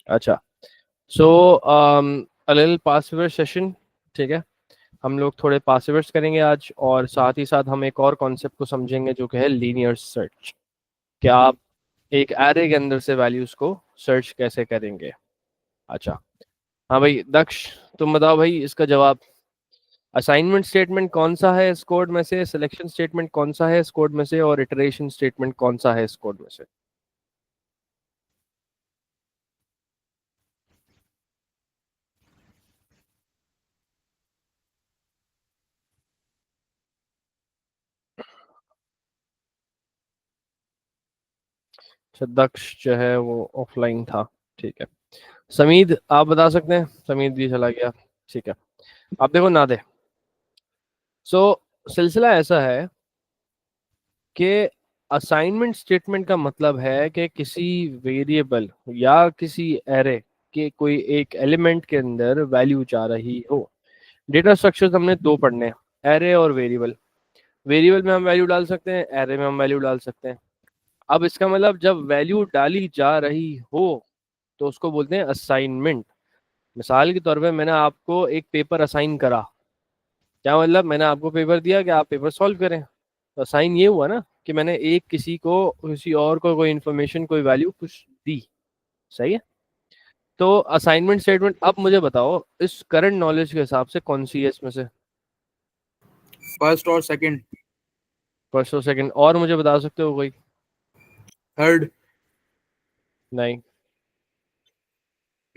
अच्छा, सो a little पासिवर session, ठीक है। हम लोग थोड़े पासिवर्स करेंगे आज, और साथ ही साथ हम एक और कॉन्सेप्ट को समझेंगे जो कि है लीनियर सर्च। क्या आप एक एरे के अंदर से वैल्यूज को सर्च कैसे करेंगे। अच्छा, हाँ भाई दक्ष, तुम बताओ भाई इसका जवाब। असाइनमेंट स्टेटमेंट कौन सा है इस कोड में से, सिलेक्शन स्टेटमेंट कौन सा है इस कोड में से, और इटरेशन स्टेटमेंट कौन सा है इस कोड में से। अच्छा, दक्ष जो है वो ऑफलाइन था, ठीक है। समीद आप बता सकते हैं, समीद भी चला गया, ठीक है। आप देखो ना दे, सो सिलसिला ऐसा है कि असाइनमेंट स्टेटमेंट का मतलब है कि किसी वेरिएबल या किसी एरे के कोई एक एलिमेंट के अंदर वैल्यू जा रही हो। डेटा स्ट्रक्चर्स हमने दो पढ़ने हैं, एरे और वेरिएबल। वेरिएबल में हम वैल्यू डाल सकते हैं, एरे में हम वैल्यू डाल सकते हैं। अब इसका मतलब जब वैल्यू डाली जा रही हो तो उसको बोलते हैं असाइनमेंट। मिसाल के तौर पे मैंने आपको एक पेपर असाइन करा, क्या मतलब, मैंने आपको पेपर दिया कि आप पेपर सॉल्व करें, तो असाइन ये हुआ ना कि मैंने एक किसी को, किसी और को कोई इन्फॉर्मेशन, कोई वैल्यू कुछ दी। सही है। तो असाइनमेंट स्टेटमेंट, अब मुझे बताओ इस करंट नॉलेज के हिसाब से कौन सी है इसमें से। फर्स्ट और सेकंड। फर्स्ट और सेकंड, और मुझे बता सकते हो कोई। थर्ड। नहीं,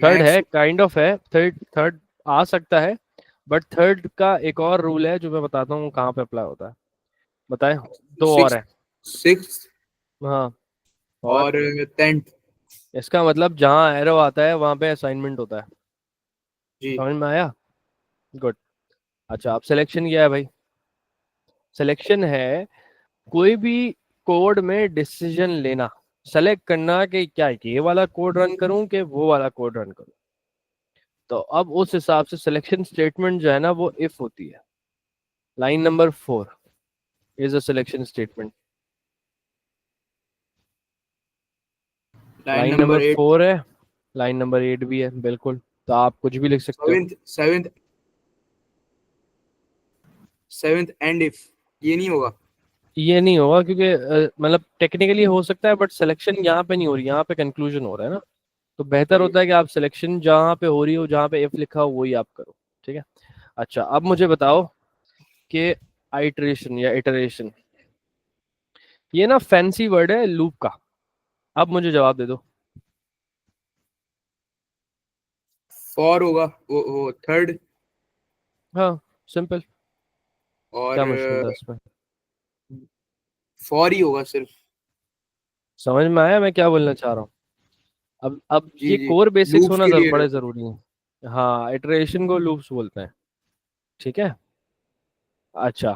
थर्ड है, नेक्स्ट। काइंड ऑफ है, थर्ड थर्ड आ सकता है, बट थर्ड का एक और रूल है जो मैं बताता हूँ कहाँ पे अप्लाई होता है। बताएं। दो और सिक्स। है। सिक्स हाँ, और और टेंथ। इसका मतलब जहाँ एरो आता है वहां पे असाइनमेंट होता है। जी। समझ में आया। गुड। अच्छा, अब सिलेक्शन क्या है भाई। सिलेक्शन है कोई भी कोड में डिसीजन लेना, सेलेक्ट करना कि क्या ये वाला कोड रन करूं कि वो वाला कोड रन करूं। तो अब उस हिसाब से सिलेक्शन स्टेटमेंट जो है ना वो इफ होती है। Line number 4 is a selection statement. Line line number number 8। 4 है, लाइन नंबर 8 भी है, बिल्कुल। तो आप कुछ भी लिख सकते हो। Seventh seventh seventh and if ये नहीं होगा। ये नहीं होगा क्योंकि मतलब टेक्निकली हो सकता है, बट सिलेक्शन यहाँ पे नहीं हो रही, यहाँ पे कंक्लूजन हो रहा है ना। तो बेहतर सही है। होता है कि आप सिलेक्शन जहाँ पे हो रही हो, जहाँ पे इफ लिखा हो वही आप करो। ठीक है। अच्छा, अब मुझे बताओ कि आइटरेशन या इटरेशन, ये ना फैंसी वर्ड है लूप का। अब मुझे जवाब दे दो। फॉर होगा वो थर्ड। हाँ, सिंपल। और क्या मुश्किल था इसमें। फॉर ही होगा सिर्फ। समझ में आया मैं क्या बोलना चाह रहा हूँ। अब जी ये जी। कोर बेसिक्स लूप्स होना के लिए बड़े रहता जरूरी है। हाँ, इटरेशन को लूप्स बोलते हैं। ठीक है। अच्छा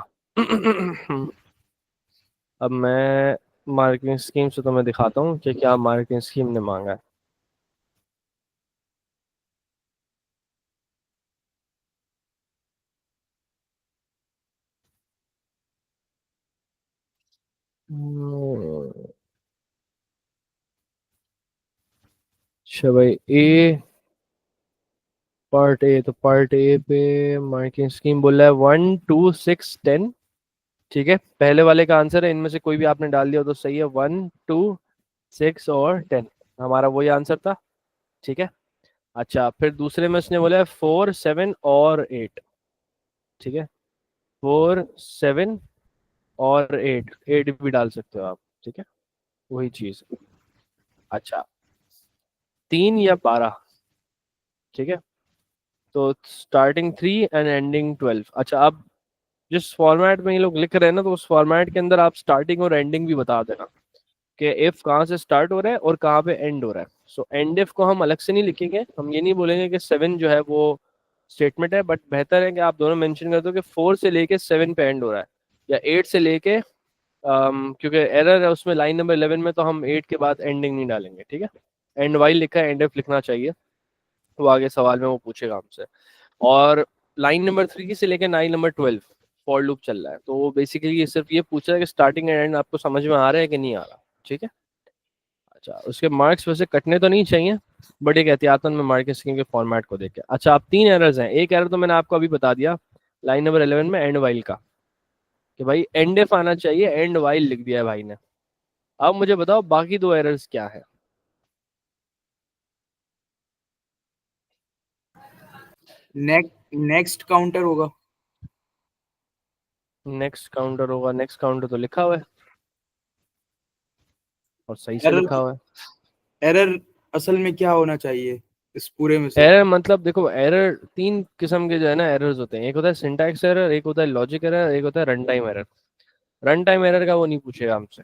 अब मैं मार्केटिंग स्कीम से तुम्हें दिखाता हूँ कि क्या मार्केटिंग स्कीम ने मांगा है। अच्छा भाई, ए पार्ट ए, तो पार्ट ए पे मार्किंग स्कीम बोल रहा है 1 2 6 10। ठीक है, पहले वाले का आंसर है, इनमें से कोई भी आपने डाल दिया तो सही है। 1 2 6 और 10, हमारा वही आंसर था। ठीक है। अच्छा, फिर दूसरे में उसने बोला है 4 7 और 8। ठीक है, 4 7 और 8, 8 भी डाल सकते हो आप। ठीक है, वही चीज। अच्छा, 3 या 12। ठीक है, तो स्टार्टिंग 3 एंड एंडिंग 12। अच्छा, अब जिस फॉर्मेट में ये लोग लिख रहे हैं ना, तो उस फॉर्मेट के अंदर आप स्टार्टिंग और एंडिंग भी बता देना कि इफ कहाँ से स्टार्ट हो रहा है और कहाँ पे एंड हो रहा है। सो एंड इफ को हम अलग से नहीं लिखेंगे, हम ये नहीं बोलेंगे कि 7 जो है वो स्टेटमेंट है, बट बेहतर है कि आप दोनों मेंशन कर दो कि 4 से लेके 7 पे एंड हो रहा है, या 8 से लेके क्योंकि एरर है उसमें लाइन नंबर 11 में, तो हम 8 के बाद एंडिंग नहीं डालेंगे। ठीक है, एंड वाइल लिखा है, एंड इफ लिखना चाहिए, वो आगे सवाल में वो पूछेगा हमसे। और लाइन नंबर 3 से लेकर लाइन नंबर 12 फॉर लूप चल रहा है, तो वो बेसिकली ये सिर्फ ये पूछ रहा है कि स्टार्टिंग एंड एंड आपको समझ में आ रहा है कि नहीं आ रहा। ठीक है। अच्छा, उसके मार्क्स वैसे कटने तो नहीं चाहिए, बट एक एहतियातन में मार्केट स्कीम के फॉर्मेट को देख के। अच्छा, अब 3 एरर्स हैं। एक एरर तो मैंने आपको अभी बता दिया लाइन नंबर 11 में एंड वाइल का, कि भाई एंड इफ आना चाहिए, एंड वाइल लिख दिया है भाई ने। अब मुझे बताओ बाकी 2 एरर्स क्या है। नेक्स्ट काउंटर होगा। नेक्स्ट काउंटर होगा, नेक्स्ट काउंटर तो लिखा हुआ है और सही से एरर लिखा हुआ है। एरर असल में क्या होना चाहिए इस पूरे में से? एरर मतलब देखो, एरर 3 किस्म के जो है ना एरर्स होते हैं। एक होता है सिंटैक्स एरर, एक होता है लॉजिक एरर, एक होता है run time error. Run time error का वो नहीं पूछेगा हमसे,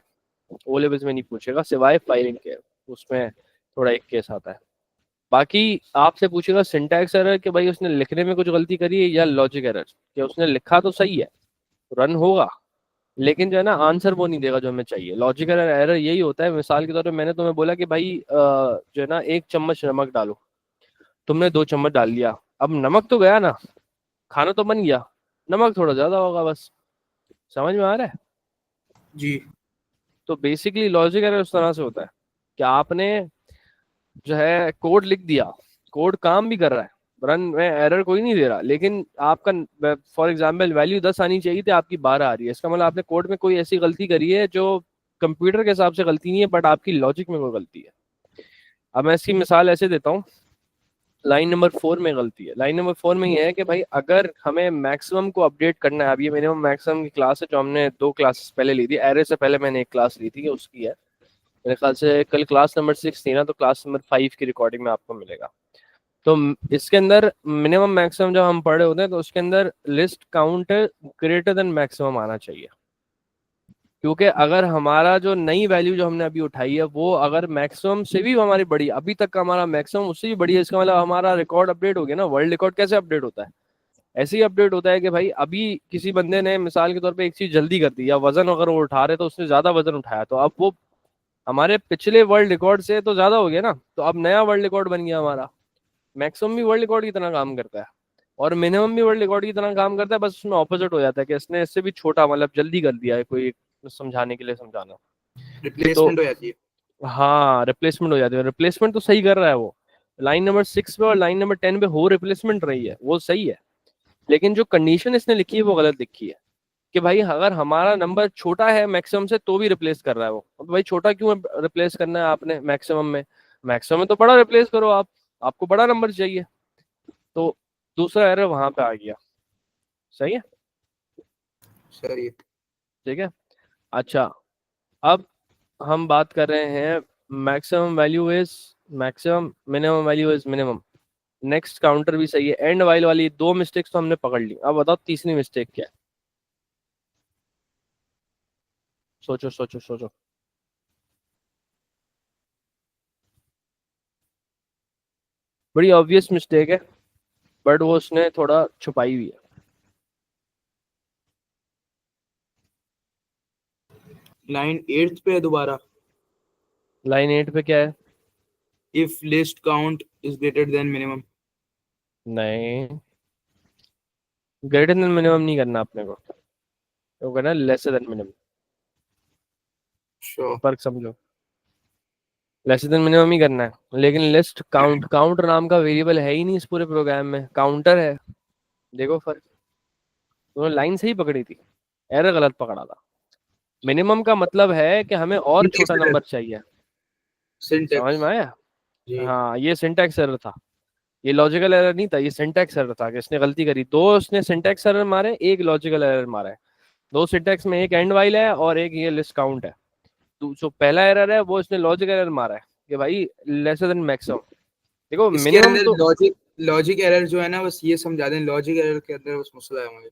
ओ लेवल्स में नहीं पूछेगा, सिवाय फाइलिंग के, उसमें थोड़ा एक केस आता है। बाकी आपसे पूछेगा सिंटैक्स एरर कि भाई उसने लिखने में कुछ गलती करी है, या लॉजिक एरर कि उसने लिखा तो सही है, रन होगा, लेकिन जो है ना आंसर वो नहीं देगा जो हमें चाहिए। लॉजिकल एरर यही होता है, मिसाल के तौर पे मैंने तुम्हें बोला कि भाई जो है ना 1 चम्मच नमक डालो, तुमने 2 चम्मच डाल लिया। अब नमक तो गया ना, खाना तो बन गया, नमक थोड़ा ज्यादा होगा बस। समझ में आ रहा है? जी। तो बेसिकली लॉजिक एरर उस तरह से होता है कि आपने जो है कोड लिख दिया, कोड काम भी कर रहा है, रन में एरर कोई नहीं दे रहा, लेकिन आपका फॉर एग्जांपल वैल्यू 10 आनी चाहिए थी, आपकी 12 आ रही है। इसका मतलब आपने कोड में कोई ऐसी गलती करी है जो कंप्यूटर के हिसाब से गलती नहीं है, बट आपकी लॉजिक में कोई गलती है। अब मैं इसकी मिसाल ऐसे देता हूँ, लाइन नंबर 4 में गलती है। लाइन नंबर 4 में ये है कि भाई अगर हमें मैक्सिमम को अपडेट करना है, अब ये मिनिमम मैक्सिमम की क्लास है जो हमने 2 क्लासेस पहले ली थी, एरे से पहले मैंने एक क्लास ली थी, ये उसकी है। मेरे ख्याल से कल क्लास नंबर 6 थी ना, तो क्लास नंबर 5 की रिकॉर्डिंग में आपको मिलेगा। तो इसके अंदर मिनिमम मैक्सिमम जब हम पढ़े होते हैं तो उसके अंदर list count greater than maximum आना चाहिए। क्योंकि अगर हमारा जो नई वैल्यू जो हमने अभी उठाई है वो अगर मैक्सिमम से भी हमारी बड़ी, अभी तक का हमारा मैक्सिमम उससे भी बड़ी है, इसका मतलब हमारा रिकॉर्ड अपडेट हो गया ना। वर्ल्ड रिकॉर्ड कैसे अपडेट होता है? ऐसे ही अपडेट होता है कि भाई अभी किसी बंदे ने मिसाल के तौर पे एक चीज जल्दी कर दी, या वजन अगर वो उठा रहे तो उसने ज्यादा वजन उठाया, तो अब वो हमारे पिछले वर्ल्ड रिकॉर्ड से तो ज्यादा हो गया ना, तो अब नया वर्ल्ड रिकॉर्ड बन गया हमारा। मैक्सिमम भी वर्ल्ड रिकॉर्ड की तरह काम करता है और मिनिमम भी वर्ल्ड रिकॉर्ड की तरह काम करता है, बस उसमें ऑपोजिट हो जाता है कि इसने इससे भी छोटा, मतलब जल्दी कर दिया है, कोई समझाने के लिए समझाना। तो रिप्लेसमेंट हो जाती है। हाँ, रिप्लेसमेंट हो जाती है। रिप्लेसमेंट तो सही कर रहा है वो, लाइन नंबर 6 पे और लाइन नंबर 10 पे हो रिप्लेसमेंट रही है, वो सही है। लेकिन जो कंडीशन इसने लिखी है वो गलत लिखी है कि भाई अगर हमारा नंबर छोटा है मैक्सिमम से तो भी रिप्लेस कर रहा है वो। अब भाई छोटा क्यों रिप्लेस करना है आपने मैक्सिमम में? मैक्सिमम में तो बड़ा रिप्लेस करो आप, आपको बड़ा नंबर चाहिए। तो दूसरा एरर वहां पे आ गया। सही है? सही है। ठीक है। अच्छा, अब हम बात कर रहे हैं maximum value is maximum, minimum value is minimum. Next counter भी सही है, एंड वाइल वाली 2 मिस्टेक्स तो हमने पकड़ ली। अब बताओ तीसरी मिस्टेक क्या है? सोचो सोचो सोचो। बड़ी ऑब्वियस मिस्टेक है, बट वो उसने थोड़ा छुपाई हुई है। लाइन 8 पे है दोबारा। लाइन 8 पे क्या है? If list count is greater then minimum. नहीं, ग्रेटर देन मिनिमम नहीं करना अपने को, तो करना लेसर देन मिनिमम। श्योर। फर्क समझो, लेसर देन मिनिमम ही करना है। लेकिन लिस्ट काउंट, काउंटर नाम का वेरिएबल है ही नहीं इस पूरे प्रोग्राम में, काउंटर है। देखो फर्क, तुमने लाइन सही पकड़ी थी, एरर गलत पकड़ा था। मिनिमम का मतलब है कि हमें और छोटा नंबर चाहिए। समझ सिंटैक्स। में आया? जी। हाँ, ये सिंटैक्स एरर था, ये लॉजिकल एरर नहीं था, ये सिंटैक्स एरर था कि इसने गलती करी। 2 उसने सिंटैक्स एरर मारे, 1 लॉजिकल एरर मारा है। 2 सिंटैक्स में, एक एंड वाइल है और एक ये लिस्ट काउंट है। तो जो पहला एरर है वो इसने लॉजिकल एरर मारा है कि भाई लेसर देन मैक्सिमम। देखो इसके मिनिमम अंदर तो, लॉजिक एरर जो है ना, बस ये समझा दें, लॉजिक एरर के अंदर बस मसला है मुझे।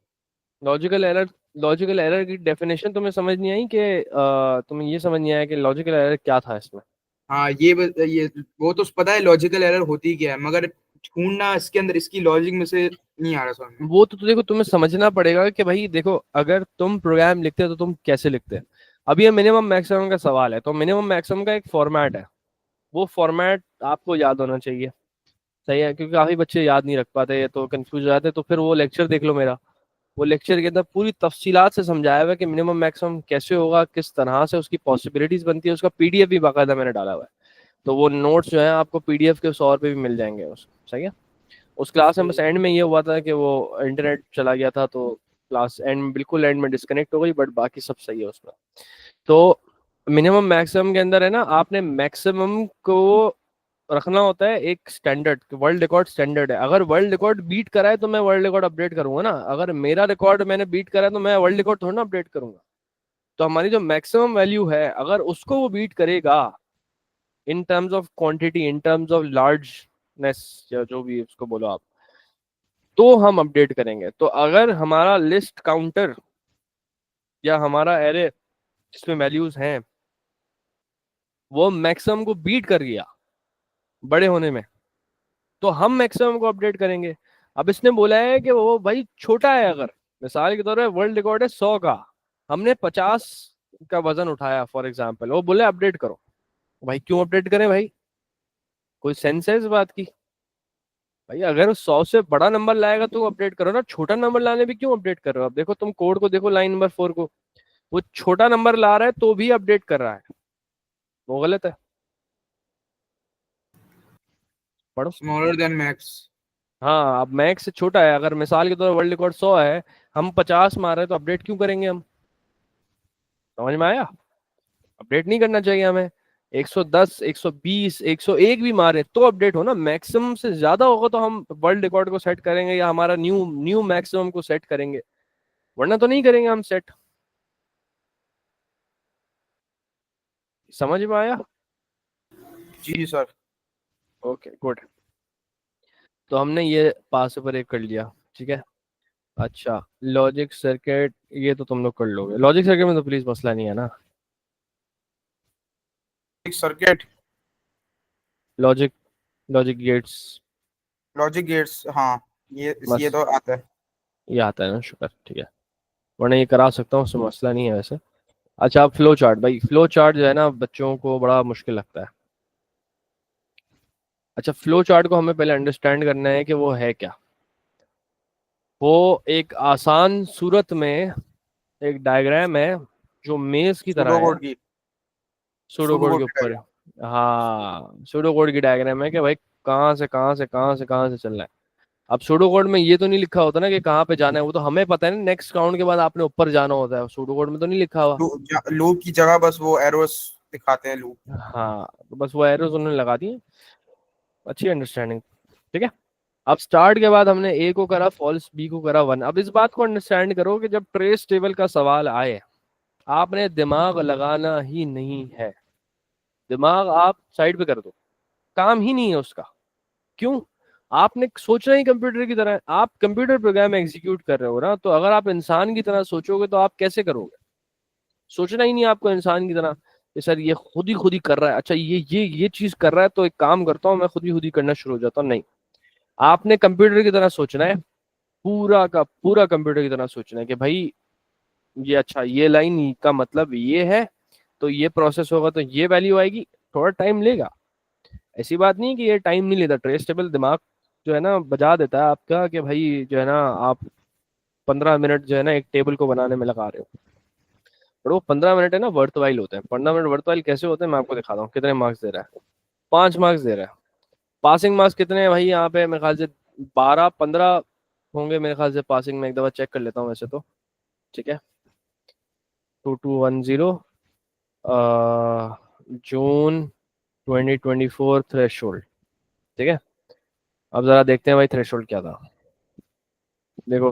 लॉजिकल एरर, लॉजिकल एरर की डेफिनेशन तुम्हें समझ नहीं आई कि तुम्हें ये समझ नहीं आया कि लॉजिकल एरर क्या था इसमें? हाँ, ये वो तो पता है लॉजिकल एरर होती क्या है, मगर ढूंढना इसके अंदर इसकी लॉजिक में से नहीं आ रहा समझ में। वो तो देखो तुम्हें समझना पड़ेगा कि भाई देखो, अगर तुम प्रोग्राम लिखते हो तो तुम कैसे लिखते हैं। अब ये मिनिमम मैक्सिमम का सवाल है, तो मिनिमम मैक्सिमम का एक फॉर्मेट है, वो फॉर्मेट आपको याद होना चाहिए। सही है? क्योंकि काफी बच्चे याद नहीं रख पाते तो कंफ्यूज हो जाते, तो फिर वो लेक्चर देख लो मेरा, वो लेक्चर के अंदर पूरी तफसीलात से समझाया हुआ है कि मिनिमम मैक्सिमम कैसे होगा, किस तरह से उसकी पॉसिबिलिटीज बनती है, उसका पीडीएफ भी बाकायदा मैंने डाला हुआ है। तो वो नोट्स जो है आपको पीडीएफ के 100 रुपये भी मिल जाएंगे उस, सही है। उस क्लास में बस एंड में ये हुआ था कि वो इंटरनेट चला गया था, तो क्लास एंड बिल्कुल एंड में डिस्कनेक्ट हो गई, बट बाकी सब सही है उसमें। तो मिनिमम मैक्सिमम के अंदर है ना, आपने मैक्सिमम को रखना होता है एक स्टैंडर्ड, वर्ल्ड रिकॉर्ड स्टैंडर्ड है। अगर वर्ल्ड रिकॉर्ड बीट करा है तो मैं वर्ल्ड रिकॉर्ड अपडेट करूंगा ना, अगर मेरा रिकॉर्ड मैंने बीट करा है तो मैं वर्ल्ड रिकॉर्ड थोड़ा ना अपडेट करूंगा। तो हमारी जो मैक्सिमम वैल्यू है अगर उसको वो बीट करेगा in terms of quantity, in terms of largeness, या जो भी उसको बोलो आप, तो हम अपडेट करेंगे। तो अगर हमारा लिस्ट काउंटर या हमारा एरे जिसमें वैल्यूज हैं वो मैक्सिमम को बीट कर गया बड़े होने में, तो हम मैक्सिमम को अपडेट करेंगे। अब इसने बोला है कि वो भाई छोटा है, अगर मिसाल के तौर पे वर्ल्ड रिकॉर्ड है 100 का, हमने 50 का वजन उठाया फॉर एग्जांपल, वो बोले अपडेट करो। भाई क्यों अपडेट करें भाई, कोई सेंस है इस बात की? भाई अगर 100 से बड़ा नंबर लाएगा तो अपडेट करो ना, छोटा नंबर लाने भी क्यों अपडेट कर रहे हो? अब देखो तुम कोड को देखो, लाइन नंबर 4 को, वो छोटा नंबर ला रहा है तो भी अपडेट कर रहा है, वो गलत है। पढ़ो। Smaller than max. हाँ, अब मैक्स से छोटा है, अगर मिसाल के तौर वर्ल्ड रिकॉर्ड 100 है, हम 50 मार रहे हैं तो अपडेट क्यों करेंगे हम? समझ में आया? अपडेट नहीं करना चाहिए हमें। 110, 120, 101 भी मारे तो अपडेट हो ना, मैक्सिमम से ज्यादा होगा तो हम वर्ल्ड रिकॉर्ड को सेट करेंगे या हमारा न्यू न्यू मैक्सिमम को सेट करेंगे, वरना तो नहीं करेंगे हम सेट। समझ में आया? जी सर। Okay good. तो हमने ये पास पर एक कर लिया, ठीक है। अच्छा, लॉजिक सर्किट ये तो तुम लोग कर लोगे, लॉजिक सर्किट में तो प्लीज मसला नहीं है ना? Circuit, logic, logic gates, logic gates, हाँ ये बस तो आता है। ये आता है ना, शुक्र, ठीक है। वरना ये करा सकता हूँ, उसमें मसला नहीं है वैसे। अच्छा, आप फ्लो चार्ट, भाई फ्लो चार्ट जो है ना बच्चों को बड़ा मुश्किल लगता है। अच्छा, फ्लो चार्ट को हमें पहले अंडरस्टैंड करना है कि वो है क्या। वो एक आसान सूरत में एक डायग्राम है जो मेज की तरह सूडो है, कोड की, सूडो सूडो कोड के कोड की ऊपर। डायग्राम। हाँ, सूडो कोड की डायग्राम है कि भाई कहाँ से कहाँ से कहाँ से कहाँ से चलना है। अब सूडो कोड में ये तो नहीं लिखा होता ना कि कहाँ पे जाना है, वो तो हमें पता है ना, नेक्स्ट काउंट के बाद आपने ऊपर जाना होता है, सूडो कोड में तो नहीं लिखा हुआ। लूप की जगह बस वो एरोस दिखाते हैं लूप। हाँ, तो बस वो एरोस उन्होंने लगा दिए। अच्छी अंडरस्टैंडिंग, ठीक है। अब स्टार्ट के बाद हमने ए को करा फॉल्स, बी को करा 1। अब इस बात को अंडरस्टैंड करो कि जब ट्रेस टेबल का सवाल आए, आपने दिमाग लगाना ही नहीं है, दिमाग आप साइड पे कर दो, काम ही नहीं है उसका। क्यों? आपने सोचना ही कंप्यूटर की तरह है, आप कंप्यूटर प्रोग्राम एग्जीक्यूट कर रहे हो ना, तो अगर आप इंसान की तरह सोचोगे तो आप कैसे करोगे? सोचना ही नहीं है आपको इंसान की तरह कि सर ये खुद ही कर रहा है, अच्छा ये चीज कर रहा है तो एक काम करता हूँ मैं खुद ही करना शुरू हो जाता हूँ, नहीं। आपने कंप्यूटर की तरह सोचना है, पूरा का पूरा कंप्यूटर की तरह सोचना है कि भाई ये, अच्छा ये लाइन का मतलब ये है, तो ये प्रोसेस होगा तो ये वैल्यू आएगी, थोड़ा टाइम लेगा। ऐसी बात नहीं है कि ये टाइम नहीं लेता, ट्रेस टेबल दिमाग जो है ना बजा देता है आपका कि भाई जो है ना आप 15 मिनट जो है ना एक टेबल को बनाने में लगा रहे हो, पर वो 15 मिनट है ना वर्थ वाइल होते हैं। 15 मिनट वर्थ वाइल कैसे होते हैं मैं आपको दिखाता हूँ। कितने मार्क्स दे रहा है? 5 मार्क्स दे रहा है। पासिंग मार्क्स कितने हैं भाई यहाँ पे? मेरे ख्याल से 12-15 होंगे मेरे ख्याल से पासिंग में, एक दफा चेक कर लेता हूँ वैसे तो, ठीक है। 2210, जून 2024 थ्रेशोल्ड, ठीक है। अब जरा देखते हैं भाई थ्रेशोल्ड क्या था। देखो,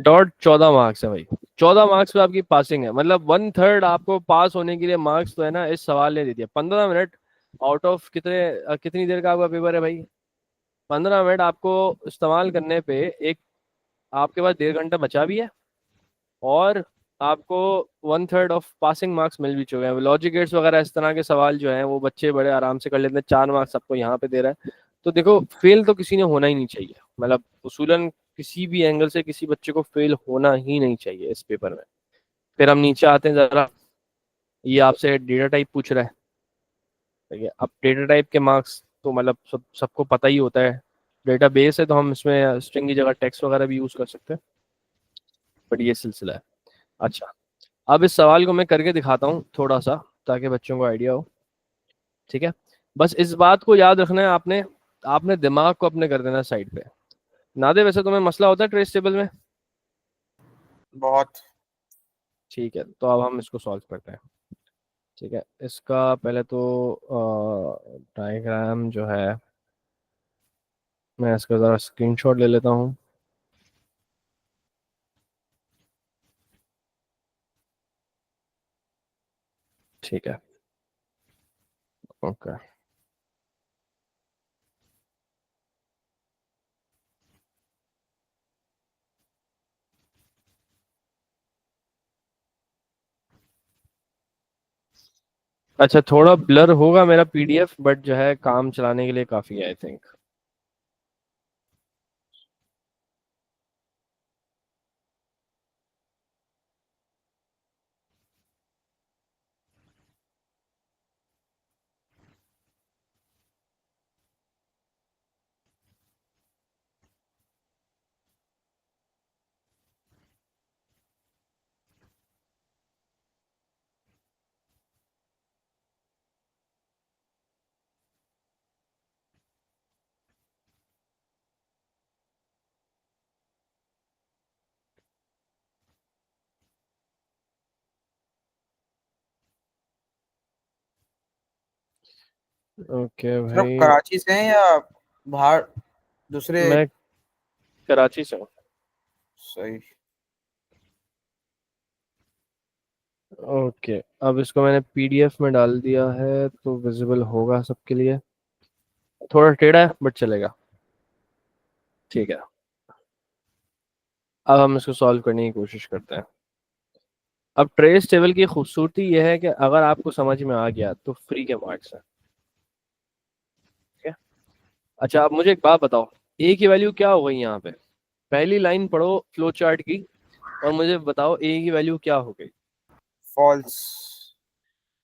डॉट 14 मार्क्स है भाई, 14 मार्क्स पे आपकी पासिंग है, मतलब 1/3 आपको पास होने के लिए मार्क्स तो है ना इस सवाल ने दे दिया। 15 मिनट आउट ऑफ कितने, कितनी देर का आपका पेपर है भाई? 15 मिनट आपको इस्तेमाल करने पे एक, आपके पास 1.5 घंटा बचा भी है, और आपको 1/3 ऑफ पासिंग मार्क्स मिल भी चुके हैं। लॉजिक गेट्स वगैरह इस तरह के सवाल जो हैं वो बच्चे बड़े आराम से कर लेते हैं। 4 मार्क्स आपको यहाँ पे दे रहा है। तो देखो, फेल तो किसी ने होना ही नहीं चाहिए, मतलब उसूलन किसी भी एंगल से किसी बच्चे को फेल होना ही नहीं चाहिए इस पेपर में। फिर हम नीचे आते हैं जरा, ये आपसे डेटा टाइप पूछ रहा है, ठीक है। अब डेटा टाइप के मार्क्स तो मतलब सबको पता ही होता है, डेटा बेस है तो हम इसमें स्ट्रिंग की जगह टेक्स्ट वगैरह भी यूज कर सकते हैं, बट ये सिलसिला है। अच्छा, अब इस सवाल को मैं करके दिखाता हूँ थोड़ा सा, ताकि बच्चों को आइडिया हो। ठीक है, बस इस बात को याद रखना है, आपने आपने दिमाग को अपने कर देना साइड पे। नादे, वैसे तुम्हें मसला होता है ट्रेस टेबल में? बहुत। ठीक है, तो अब हम इसको सॉल्व करते हैं। ठीक है, इसका पहले तो डायग्राम जो है, मैं इसका ज़रा स्क्रीनशॉट ले लेता हूँ। ठीक है, ओके। अच्छा, थोड़ा ब्लर होगा मेरा पीडीएफ, बट जो है काम चलाने के लिए काफ़ी है आई थिंक। ओके सिर्फ भाई, कराची से हैं या बाहर दूसरे? मैं कराची से हूँ। सही। ओके, अब इसको मैंने पीडीएफ में डाल दिया है तो विजिबल होगा सबके लिए। थोड़ा टेढ़ा है बट चलेगा। ठीक है, अब हम इसको सॉल्व करने की कोशिश करते हैं। अब ट्रेस टेबल की खूबसूरती यह है कि अगर आपको समझ में आ गया तो फ्री के मार्क्स हैं। ठीक है, अच्छा अब मुझे एक बात बताओ, ए की वैल्यू क्या हो गई यहाँ पे? पहली लाइन पढ़ो फ्लो चार्ट की और मुझे बताओ ए की वैल्यू क्या हो गई। फॉल्स।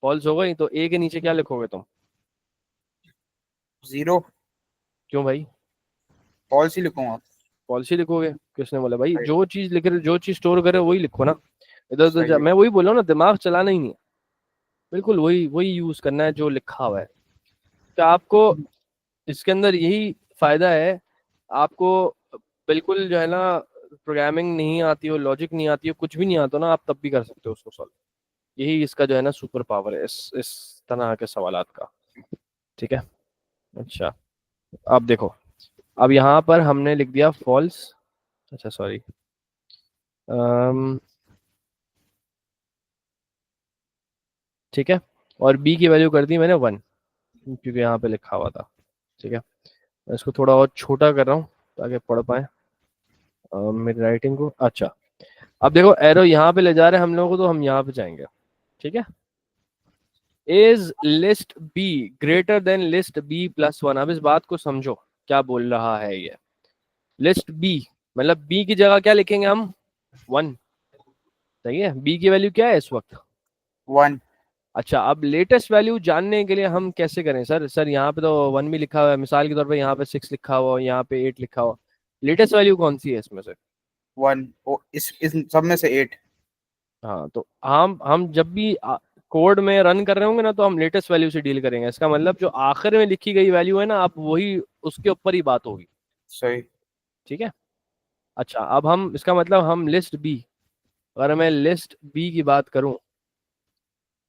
फॉल्स हो गई, तो ए के नीचे क्या लिखोगे तुम? जीरो। क्यों भाई? फॉल्स ही लिखूंगा। पॉलिसी लिखोगे? किसने बोला भाई? सही। जो चीज लिख रहे, जो चीज स्टोर करे वही लिखो ना। इधर उधर सही है। मैं वही बोल रहा हूँ ना, दिमाग चलाना ही नहीं है, बिल्कुल वही वही यूज करना है जो लिखा हुआ है। तो आपको इसके अंदर यही फायदा है, आपको बिल्कुल जो है ना, प्रोग्रामिंग नहीं आती हो, लॉजिक नहीं आती हो, कुछ भी नहीं आता ना, आप तब भी कर सकते हो उसको सॉल्व। यही इसका जो है ना सुपर पावर है इस तरह के सवालात का। ठीक है, अच्छा अब देखो, अब यहाँ पर हमने लिख दिया फॉल्स, अच्छा सॉरी, ठीक है, और बी की वैल्यू कर दी मैंने 1, क्योंकि यहाँ पे लिखा हुआ था। ठीक है, मैं इसको थोड़ा और छोटा कर रहा हूँ ताकि पढ़ पाए मेरी राइटिंग को। अच्छा, अब देखो एरो यहाँ पे ले जा रहे हैं हम लोगों को, तो हम यहाँ पे जाएंगे। ठीक है, is list B greater than list B plus one. अब इस बात को समझो, क्या बोल रहा है ये। लिस्ट बी मतलब बी की जगह क्या लिखेंगे हम? 1। सही है, बी की वैल्यू क्या है इस वक्त? वन। अच्छा, अब लेटेस्ट वैल्यू जानने के लिए हम कैसे करें? सर यहाँ पे तो 1 भी लिखा हुआ है, मिसाल के तौर पे यहाँ पे 6 लिखा हुआ, यहाँ पे 8 लिखा हुआ, लेटेस्ट वैल्यू कौन सी है इसमें से? वन। ओ, इस सब में से 8। हाँ, तो हम जब भी कोड में रन कर रहे होंगे ना, तो हम लेटेस्ट वैल्यू से डील करेंगे। इसका मतलब जो आखिर में लिखी गई वैल्यू है ना, आप वही उसके ऊपर ही बात होगी। सही। ठीक है, अच्छा अब हम इसका मतलब हम लिस्ट बी, अगर मैं लिस्ट बी की बात करूं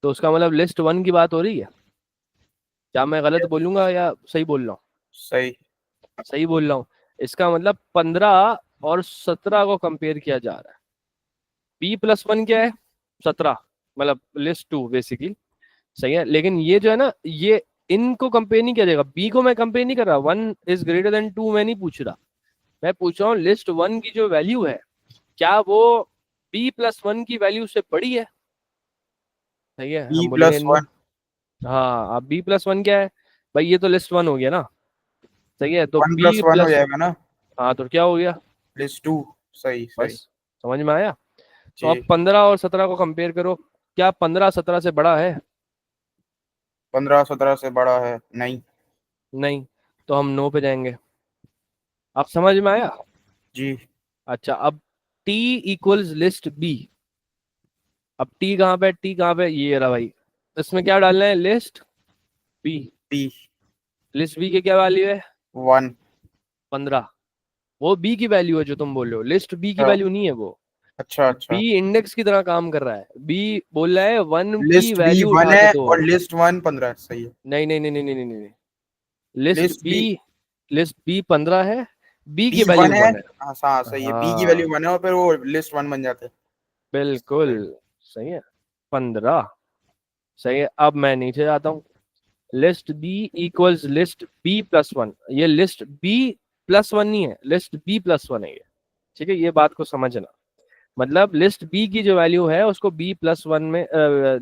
तो उसका मतलब लिस्ट 1 की बात हो रही है। क्या मैं गलत बोलूंगा या सही बोल रहा हूँ? सही। सही बोल रहा हूँ। इसका मतलब 15 और 17 को कंपेयर किया जा रहा है। बी प्लस वन क्या है? 17, मतलब लिस्ट 2 बेसिकली। सही है, लेकिन ये जो है ना, ये इनको कंपेयर नहीं किया जाएगा। बी को मैं कंपेयर नहीं कर रहा, 1 इज ग्रेटर देन 2 मैं नहीं पूछ रहा। मैं पूछ रहा हूँ लिस्ट 1 की जो वैल्यू है, क्या वो बी प्लस वन की वैल्यू से बड़ी है? सही है, बी हम बोलेंगे प्लस नो। वन। हाँ, अब बी प्लस वन क्या है भाई? ये तो लिस्ट 1 हो गया ना। सही है, तो वन बी प्लस वन हो प्लस, जाएगा ना। हाँ तो क्या हो गया? List two. सही बस, सही। समझ में आया? तो अब जी। 15 और 17 को कंपेयर करो, क्या 15 17 से बड़ा है? 15 17 से बड़ा है नहीं। नहीं, तो हम नो पे जाएंगे। आप समझ में आया? जी। अच्छा, अब t इक्वल्स लिस्ट b। अब t कहाँ पे? t कहाँ पे? ये रहा भाई, इसमें क्या डालना है, list B. B list B के क्या वैल्यू है, 1। 15। वो बी की वैल्यू है जो तुम बोल रहे हो, लिस्ट बी की वैल्यू नहीं है वो। अच्छा अच्छा। बी इंडेक्स की तरह काम कर रहा है, बी बोल रहा है वन की लिस्ट बी वैल्यू 1 उठा के है दो। और लिस्ट 1 15 सही है। नहीं नहीं नहीं नहीं नहीं नहीं नहीं, list list B, B list B 15 है, बी बी की 1 वैल्यू है। 1 है। हाँ सही है, बी की वैल्यू हाँ 1 है और फिर वो लिस्ट 1 बन जाते हैं। बिल्कुल सही। सही है, 15 सही है। अब मैं नीचे जाता हूँ, list B equals list B plus one, ये लिस्ट बी प्लस वन नहीं है, लिस्ट बी प्लस वन है ये। ठीक है, ये बात को समझना, मतलब लिस्ट बी की जो वैल्यू है उसको बी प्लस वन में,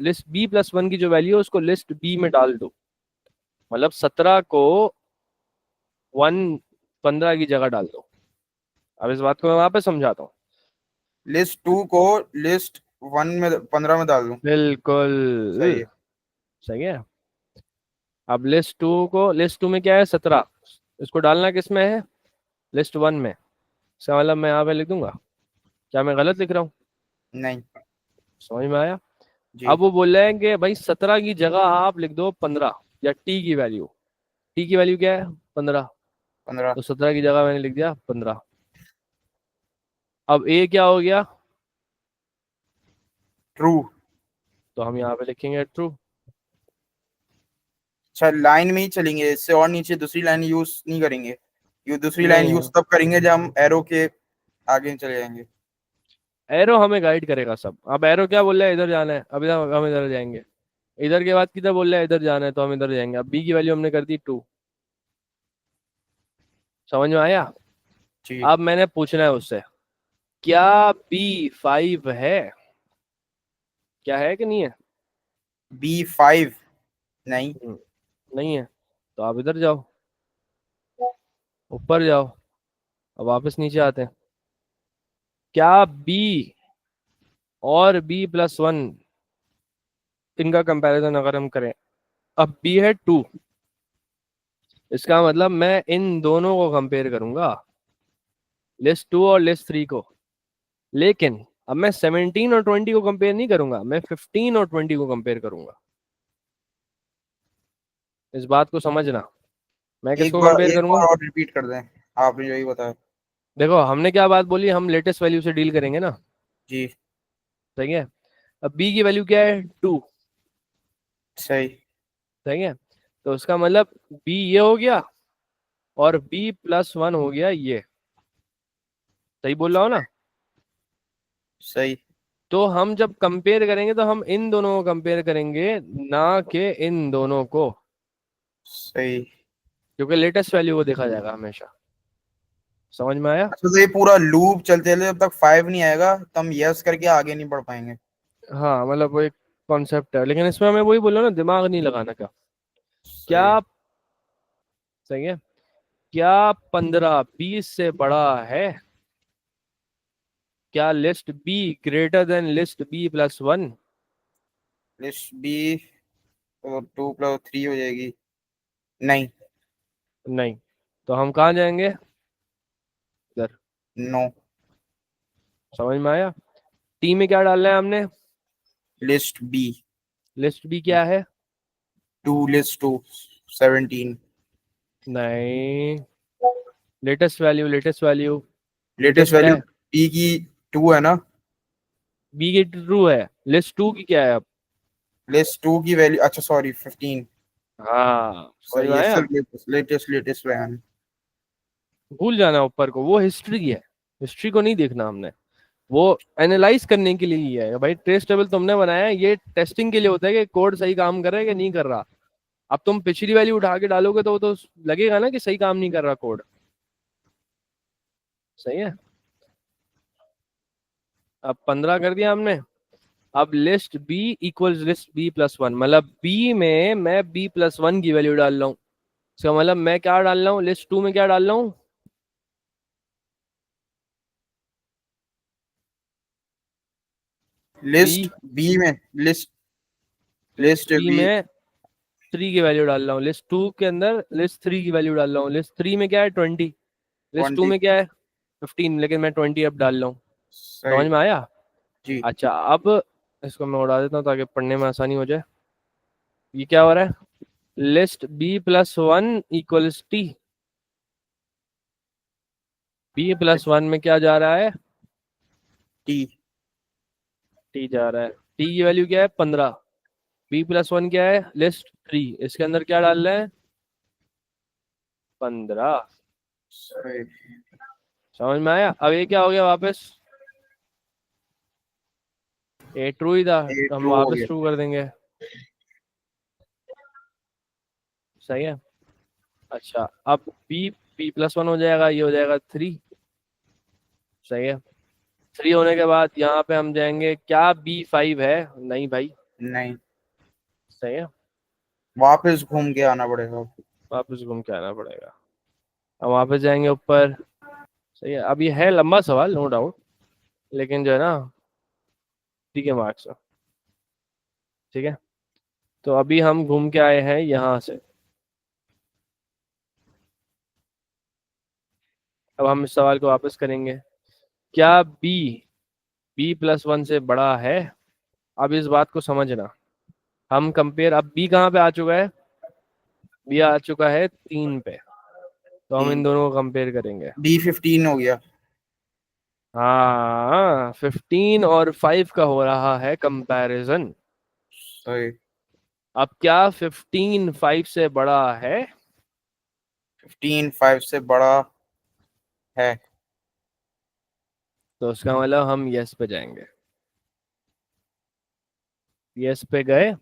लिस्ट बी प्लस वन की जो वैल्यू है उसको लिस्ट बी में डाल दो, मतलब 17 को 15 की जगह डाल दो। अब इस बात को मैं वहां पे समझाता हूँ। लिस्ट 2 को लिस्ट 1 में 15 में डाल दूं। सही बिल्कुल है। सही है। अब लिस्ट टू को, लिस्ट टू में क्या है 17, इसको डालना किस में है, लिस्ट वन में। इसका मतलब मैं यहाँ पे लिख दूंगा, क्या मैं गलत लिख रहा हूँ, नहीं। समझ में आया। जी। अब वो बोल रहे हैं कि भाई 17 की जगह आप लिख दो 15, या टी की वैल्यू, टी की वैल्यू क्या है 15, 15। तो 17 की जगह मैंने लिख दिया 15। अब ए क्या हो गया, ट्रू। तो हम यहाँ पे लिखेंगे ट्रू। अच्छा, लाइन में ही चलेंगे, इससे और नीचे दूसरी लाइन यूज नहीं करेंगे। ये दूसरी लाइन नहीं, यूज तब करेंगे जब हम एरो के आगे चले जाएंगे। एरो हमें गाइड करेगा सब। अब एरो क्या बोल रहा है, इधर जाना है, अभी हम इधर जाएंगे, इधर के बाद किधर बोल रहा है, इधर जाना है, तो हम इधर जाएंगे। अब बी की वैल्यू हमने कर दी 2, समझ में आया। जी। अब मैंने पूछना है उससे, क्या बी 5 है, क्या है कि नहीं है। B5 नहीं। नहीं है, तो आप इधर जाओ, ऊपर जाओ, अब वापस नीचे आते हैं। क्या बी और बी प्लस वन, इनका कंपैरिजन अगर हम करें, अब बी है 2, इसका मतलब मैं इन दोनों को कंपेयर करूंगा, लिस्ट 2 और लिस्ट 3 को। लेकिन अब मैं 17 और 20 को कंपेयर नहीं करूंगा, मैं 15 और 20 को कंपेयर करूंगा। इस बात को समझना, मैं किसको कंपेयर एक करूंगा। बार और रिपीट कर दें, आपने यही बताया। देखो हमने क्या बात बोली, हम लेटेस्ट वैल्यू से डील करेंगे ना, जी। सही है। अब बी की वैल्यू क्या है 2, सही। सही है, तो उसका मतलब बी ये हो गया और बी प्लस वन हो गया ये, सही बोल रहा हो ना। सही। तो हम जब कंपेयर करेंगे तो हम इन दोनों को कंपेयर करेंगे, ना कि इन दोनों को, सही। क्योंकि लेटेस्ट वैल्यू को देखा जाएगा हमेशा। समझ में आया। अच्छा, तो ये पूरा लूप चलते चलते जब तक 5 नहीं आएगा तो हम यस करके आगे नहीं बढ़ पाएंगे। हाँ मतलब वो एक कॉन्सेप्ट है, लेकिन इसमें हमें वही बोलो ना, दिमाग नहीं लगाना का। सही। क्या, सही है, क्या 15 20 से बड़ा है, क्या list B greater than list B plus one. List B तो 2 + 3 हो जाएगी। नहीं। नहीं, तो हम कहाँ जाएंगे, इधर। नो। समझ में आया। टी में क्या डालना है हमने, लिस्ट बी लिस्ट बी क्या है, 2 लिस्ट 2 17। नहीं, latest value, latest value, latest latest क्या वैल्यू है, बी की 2 है ना। बी की ट्रू है, लिस्ट टू की क्या है अब। लिस्ट 2 की वैल्यू, अच्छा सॉरी 15। हाँ समझ में सही है, आया। सिर्फ लेटेस्ट लेटेस्ट बयान। भूल जाना ऊपर को, वो हिस्ट्री है, हिस्ट्री को नहीं देखना हमने, वो एनालाइज करने के लिए ही है भाई। ट्रेस टेबल तुमने बनाया है, ये टेस्टिंग के लिए होता है कि कोड सही काम कर रहा है कि नहीं कर रहा। अब तुम पिछली वैल्यू उठा के डालोगे तो वो तो लगेगा ना कि सही काम नहीं कर रहा कोड, सही है। अब 15 कर दिया हमने। अब list B equals list B plus one, मतलब बी में मैं बी प्लस वन की वैल्यू डाल रहा हूँ। इसका मतलब मैं क्या डाल रहा हूँ, लिस्ट टू में क्या डाल रहा हूँ, बी, लिस्ट बी में list list list B B में 3 की वैल्यू डाल रहा हूँ, लिस्ट टू के अंदर लिस्ट 3 की वैल्यू डाल रहा हूँ। लिस्ट 3 में क्या है 20, लिस्ट टू 20। में क्या है 15, लेकिन मैं 20 अब डाल रहा हूँ। सही। समझ में आया। जी। अच्छा अब इसको मैं उड़ा देता हूँ ताकि पढ़ने में आसानी हो जाए। ये क्या हो रहा है, list B plus one equals T, B plus one में क्या जा रहा है, टी। टी जा रहा है, टी की वैल्यू क्या है 15, बी प्लस वन क्या है लिस्ट 3, इसके अंदर क्या डाल रहे हैं 15। सही। समझ में आया। अब ये क्या हो गया वापस, ये ट्रू ही था ये तो हम ट्रू हो वापस गया। ट्रू कर देंगे। सही है। अच्छा अब बी, बी प्लस वन हो जाएगा, ये हो जाएगा 3। सही है। 3 होने के बाद यहाँ पे हम जाएंगे, क्या बी 5 है, नहीं भाई। नहीं, सही है, वापस घूम के आना पड़ेगा। वापस घूम के आना पड़ेगा। अब वापस जाएंगे ऊपर। सही है, अब ये है लंबा सवाल नो डाउट, लेकिन जो है ना ठीक है मार्क्स। ठीक है, तो अभी हम घूम के आए हैं यहाँ से। अब हम इस सवाल को वापस करेंगे, क्या बी बी प्लस वन से बड़ा है। अब इस बात को समझना, हम कंपेयर, अब बी कहाँ पे आ चुका है, बी आ चुका है 3 पे, तो हम इन दोनों को कंपेयर करेंगे। डी 15 हो गया। हाँ 15 और 5 का हो रहा है कंपैरिजन। सही। अब क्या 15 5 से बड़ा है, 15 5 से बड़ा है। तो उसका मतलब हम यस पे जाएंगे। यस पे गए,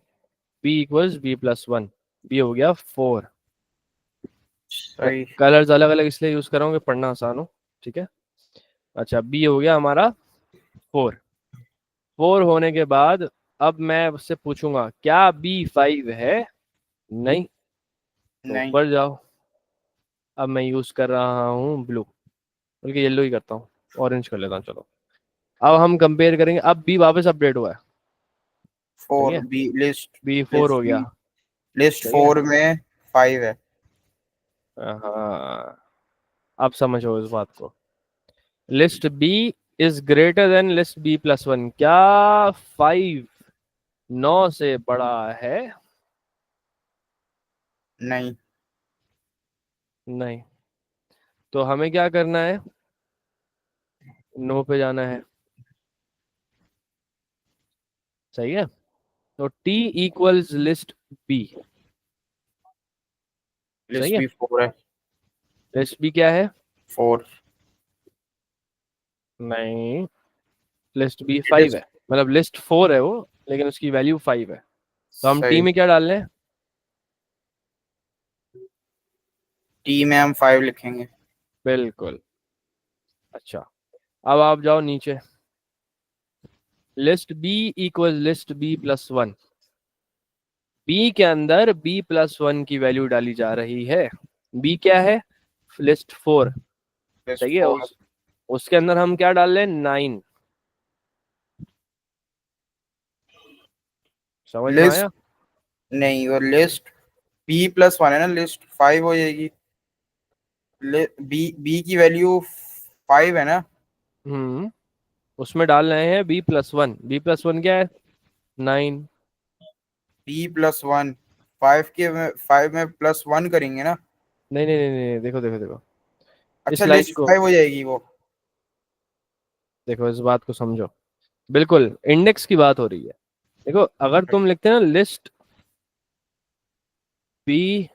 B equals B plus one, B हो गया 4। सही। कलर्स अलग अलग इसलिए यूज कर रहा हूँ कि पढ़ना आसान हो। ठीक है। अच्छा बी हो गया हमारा 4। 4 होने के बाद अब मैं उससे पूछूंगा क्या बी 5 है, नहीं, तो नहीं। ऊपर जाओ। अब मैं यूज कर रहा हूँ ब्लू, बल्कि येलो ही करता हूँ, ऑरेंज कर लेता हूँ चलो। अब हम कंपेयर करेंगे, अब बी वापस अपडेट हुआ है। सही 4 है, बी लिस्ट। बी 4 लिस्ट हो बी। गया। लिस्ट सही है। 4 में 5 है। हाँ, अब समझो इस बात को, list B is greater than list B plus one, क्या 5 9 से बड़ा है, नहीं। नहीं, तो हमें क्या करना है, नो पे जाना है। सही है, तो टी इक्वल्स लिस्ट बी। सही लिस्ट है, बी 4 है। लिस्ट बी क्या है, 4। नहीं, लिस्ट बी 5 लिस्ट। है, मतलब लिस्ट 4 है वो, लेकिन उसकी वैल्यू 5 है। तो हम टी सही। में क्या डाल रहे हैं, टी में हम 5 लिखेंगे। बिल्कुल। अच्छा अब आप जाओ नीचे, list B equal list B plus one, B के अंदर बी प्लस वन की वैल्यू डाली जा रही है। बी क्या है, लिस्ट 4। लिस्ट सही है, 4 उसके अंदर हम क्या डाल रहे हैं 9। समझ में लिस्ट। आया। नहीं, और लिस्ट बी प्लस 1 है ना, लिस्ट 5 हो जाएगी। बी बी की वैल्यू 5 है ना। हम्म, उसमें डाल रहे हैं B plus one, B plus one क्या है 9। बी प्लस 1 5 के में 5 में प्लस 1 करेंगे ना। नहीं नहीं नहीं नहीं, देखो देखो देखो, अच्छा, इस लाइन लिस्ट को 5 हो जाएगी वो। देखो, इस बात को समझो, बिल्कुल इंडेक्स की बात हो रही है। देखो अगर तुम लिखते हैं ना लिस्ट बी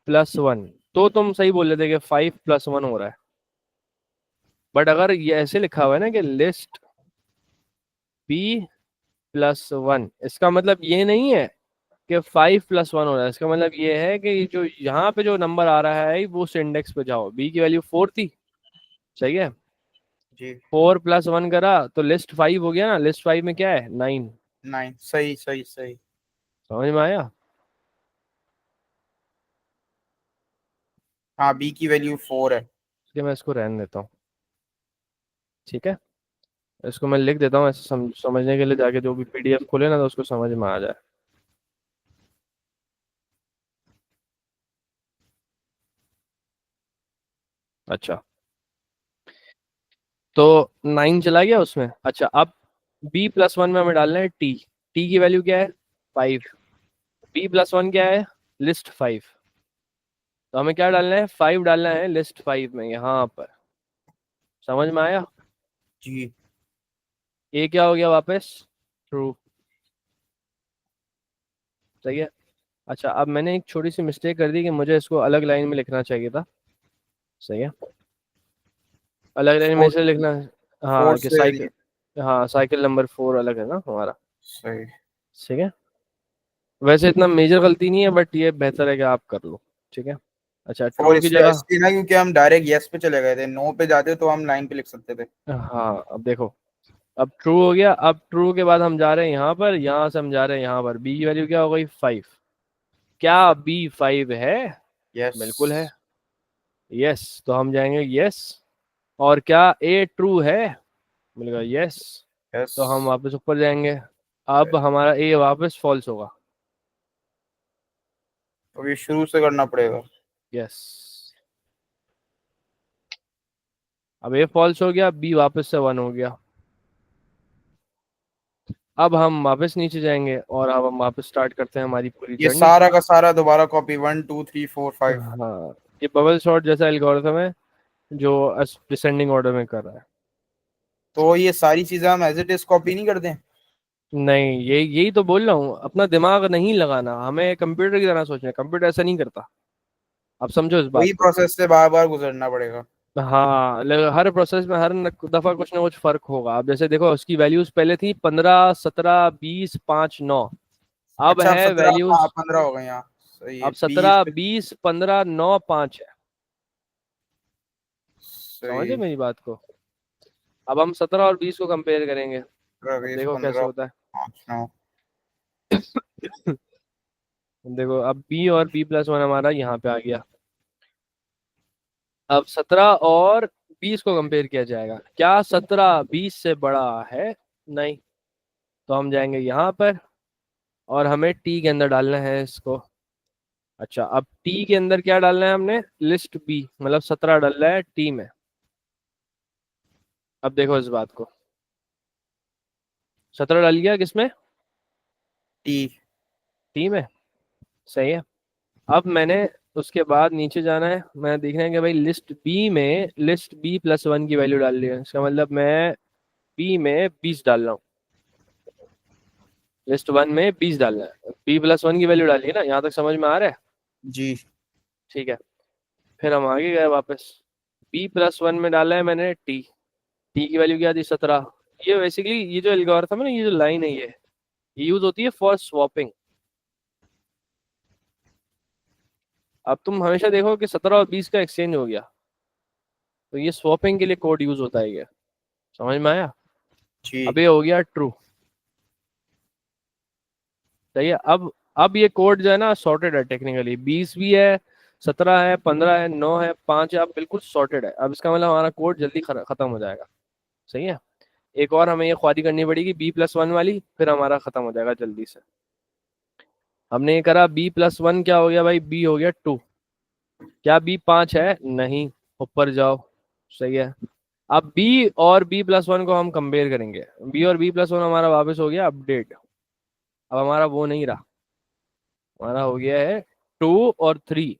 प्लस वन, तो तुम सही बोल रहे थे कि 5 प्लस वन हो रहा है। बट अगर ये ऐसे लिखा हुआ है ना कि लिस्ट बी प्लस वन, इसका मतलब ये नहीं है कि 5 प्लस वन हो रहा है, इसका मतलब ये है कि जो यहाँ पे जो नंबर आ रहा है वो उस इंडेक्स पे जाओ, बी की वैल्यू 4 थी। सही है, जी। 4 प्लस वन करा तो लिस्ट 5 हो गया ना, लिस्ट 5 में क्या है 9। 9। सही सही सही। समझ में आया। हाँ, बी की वैल्यू 4 है। इसलिए मैं इसको रहने देता हूँ। ठीक है, इसको मैं लिख देता हूँ ऐसे समझने के लिए, जाके जो भी पीडीएफ खोले ना तो उसको समझ में आ जाए। अच्छा, तो 9 चला गया उसमें। अच्छा अब बी प्लस वन में हमें डालना है टी, टी की वैल्यू क्या है 5, b+1 क्या है, लिस्ट 5, तो हमें क्या डालना है, 5 डालना है लिस्ट 5 में यहाँ पर। समझ में आया? जी ए क्या हो गया वापस, ट्रू। सही है। अच्छा, अब मैंने एक छोटी सी मिस्टेक कर दी कि मुझे इसको अलग लाइन में लिखना चाहिए था। सही है, अलग लाइन में फोर्थ, इसे लिखना है। हाँ फोर्थ कि से साइकिल, हाँ साइकिल नंबर 4 अलग है ना हमारा। सही। ठीक है, वैसे इतना मेजर गलती नहीं है, बट ये बेहतर है कि आप कर लो। ठीक है। अच्छा, फोर ट्रू की इसलिए जगह, इसलिए ना क्योंकि हम डायरेक्ट यस पे चले गए थे, नो पे जाते तो हम लाइन पे लिख सकते थे। हाँ अब देखो, अब ट्रू हो गया। अब ट्रू के बाद हम जा रहे हैं यहाँ पर, यहाँ से हम जा रहे हैं यहाँ पर, बी की वैल्यू क्या हो गई, 5। क्या बी 5 है? यस बिल्कुल है। यस, तो हम जाएंगे यस। और क्या ए ट्रू है? मिलेगा यस, यस। तो हम वापस ऊपर जाएंगे। अब हमारा ए वापस फॉल्स होगा। तो ये शुरू से करना पड़ेगा। यस, अब ए फॉल्स हो गया, बी वापस से 1 हो गया। अब हम वापस नीचे जाएंगे और अब हम वापस स्टार्ट करते हैं हमारी पूरी ये जर्नी। सारा का सारा दोबारा कॉपी, 1 2 3 4 5। हाँ, ये बबल शॉट जैसा एल्गोरिथम है जो डिसेंडिंग ऑर्डर में कर रहा है। तो ये सारी चीजें हम एज इट इज कॉपी नहीं करते हैं? नहीं, यही तो बोल रहा हूँ, अपना दिमाग नहीं लगाना, हमें कंप्यूटर की तरह सोचना है, कंप्यूटर ऐसा नहीं करता। आप समझो इस बात वही को। प्रोसेस से बार बार गुजरना पड़ेगा। हाँ, हर प्रोसेस में हर दफा कुछ ना कुछ फर्क होगा। अब जैसे देखो, उसकी वैल्यूज पहले थी 15, 17, 20, 5, 9। अब अच्छा, अब है 17, हाँ वैल्यूज, 15 हो गए यहाँ। सही है, अब 20 17, 20, 15, 9, 5 है। समझे सही। मेरी बात को? अब हम 17 और 20 को कंपेयर करेंगे। अब 20 देखो कैसे 15 होता 5 9। है। देखो, अब बी और b+1 हमारा यहाँ पे आ गया। अब 17 और 20 को कंपेयर किया जाएगा। क्या 17 20 से बड़ा है? नहीं, तो हम जाएंगे यहाँ पर और हमें टी के अंदर डालना है इसको। अच्छा, अब टी के अंदर क्या डालना है हमने, लिस्ट बी, मतलब 17 डालना है टी में। अब देखो इस बात को, 17 डाल गया किसमें, टी। टी में। सही है। अब मैंने उसके बाद नीचे जाना है, मैं देखना है कि भाई लिस्ट b+1 की वैल्यू डाल ली है। इसका मतलब मैं बी में 20 डाल रहा हूँ, लिस्ट 1 में 20 डालना है। b+1 की वैल्यू डाली है ना, यहाँ तक समझ में आ रहा है? जी। ठीक है, फिर हम आगे गए वापस। b+1 में डाला है मैंने टी, टी की वैल्यू क्या थी, 17। ये बेसिकली ये जो एल्गोरिथम है ना, ये जो लाइन है, ये यूज होती है फॉर स्वैपिंग। अब तुम हमेशा देखो कि 17 और 20 का एक्सचेंज हो गया, तो ये स्वैपिंग के लिए कोड यूज होता है ये। समझ में आया? जी। अब ये हो गया ट्रू। सही है। अब ये कोड जो है ना सॉर्टेड है टेक्निकली, 20 भी है, 17 है, 15 है, 9 है, 5 है, अब बिल्कुल सॉर्टेड है। अब इसका मतलब हमारा कोड जल्दी खत्म हो जाएगा। सही है। एक और हमें ये ख्वारी करनी पड़ेगी b+1 वाली, फिर हमारा खत्म हो जाएगा जल्दी से। हमने ये करा, b+1 क्या हो गया भाई, b हो गया 2। क्या b 5 है? नहीं, ऊपर जाओ। सही है। अब b और b+1 को हम कंपेयर करेंगे। b और b+1 हमारा वापस हो गया अपडेट। अब हमारा वो नहीं रहा, हमारा हो गया है 2 और 3।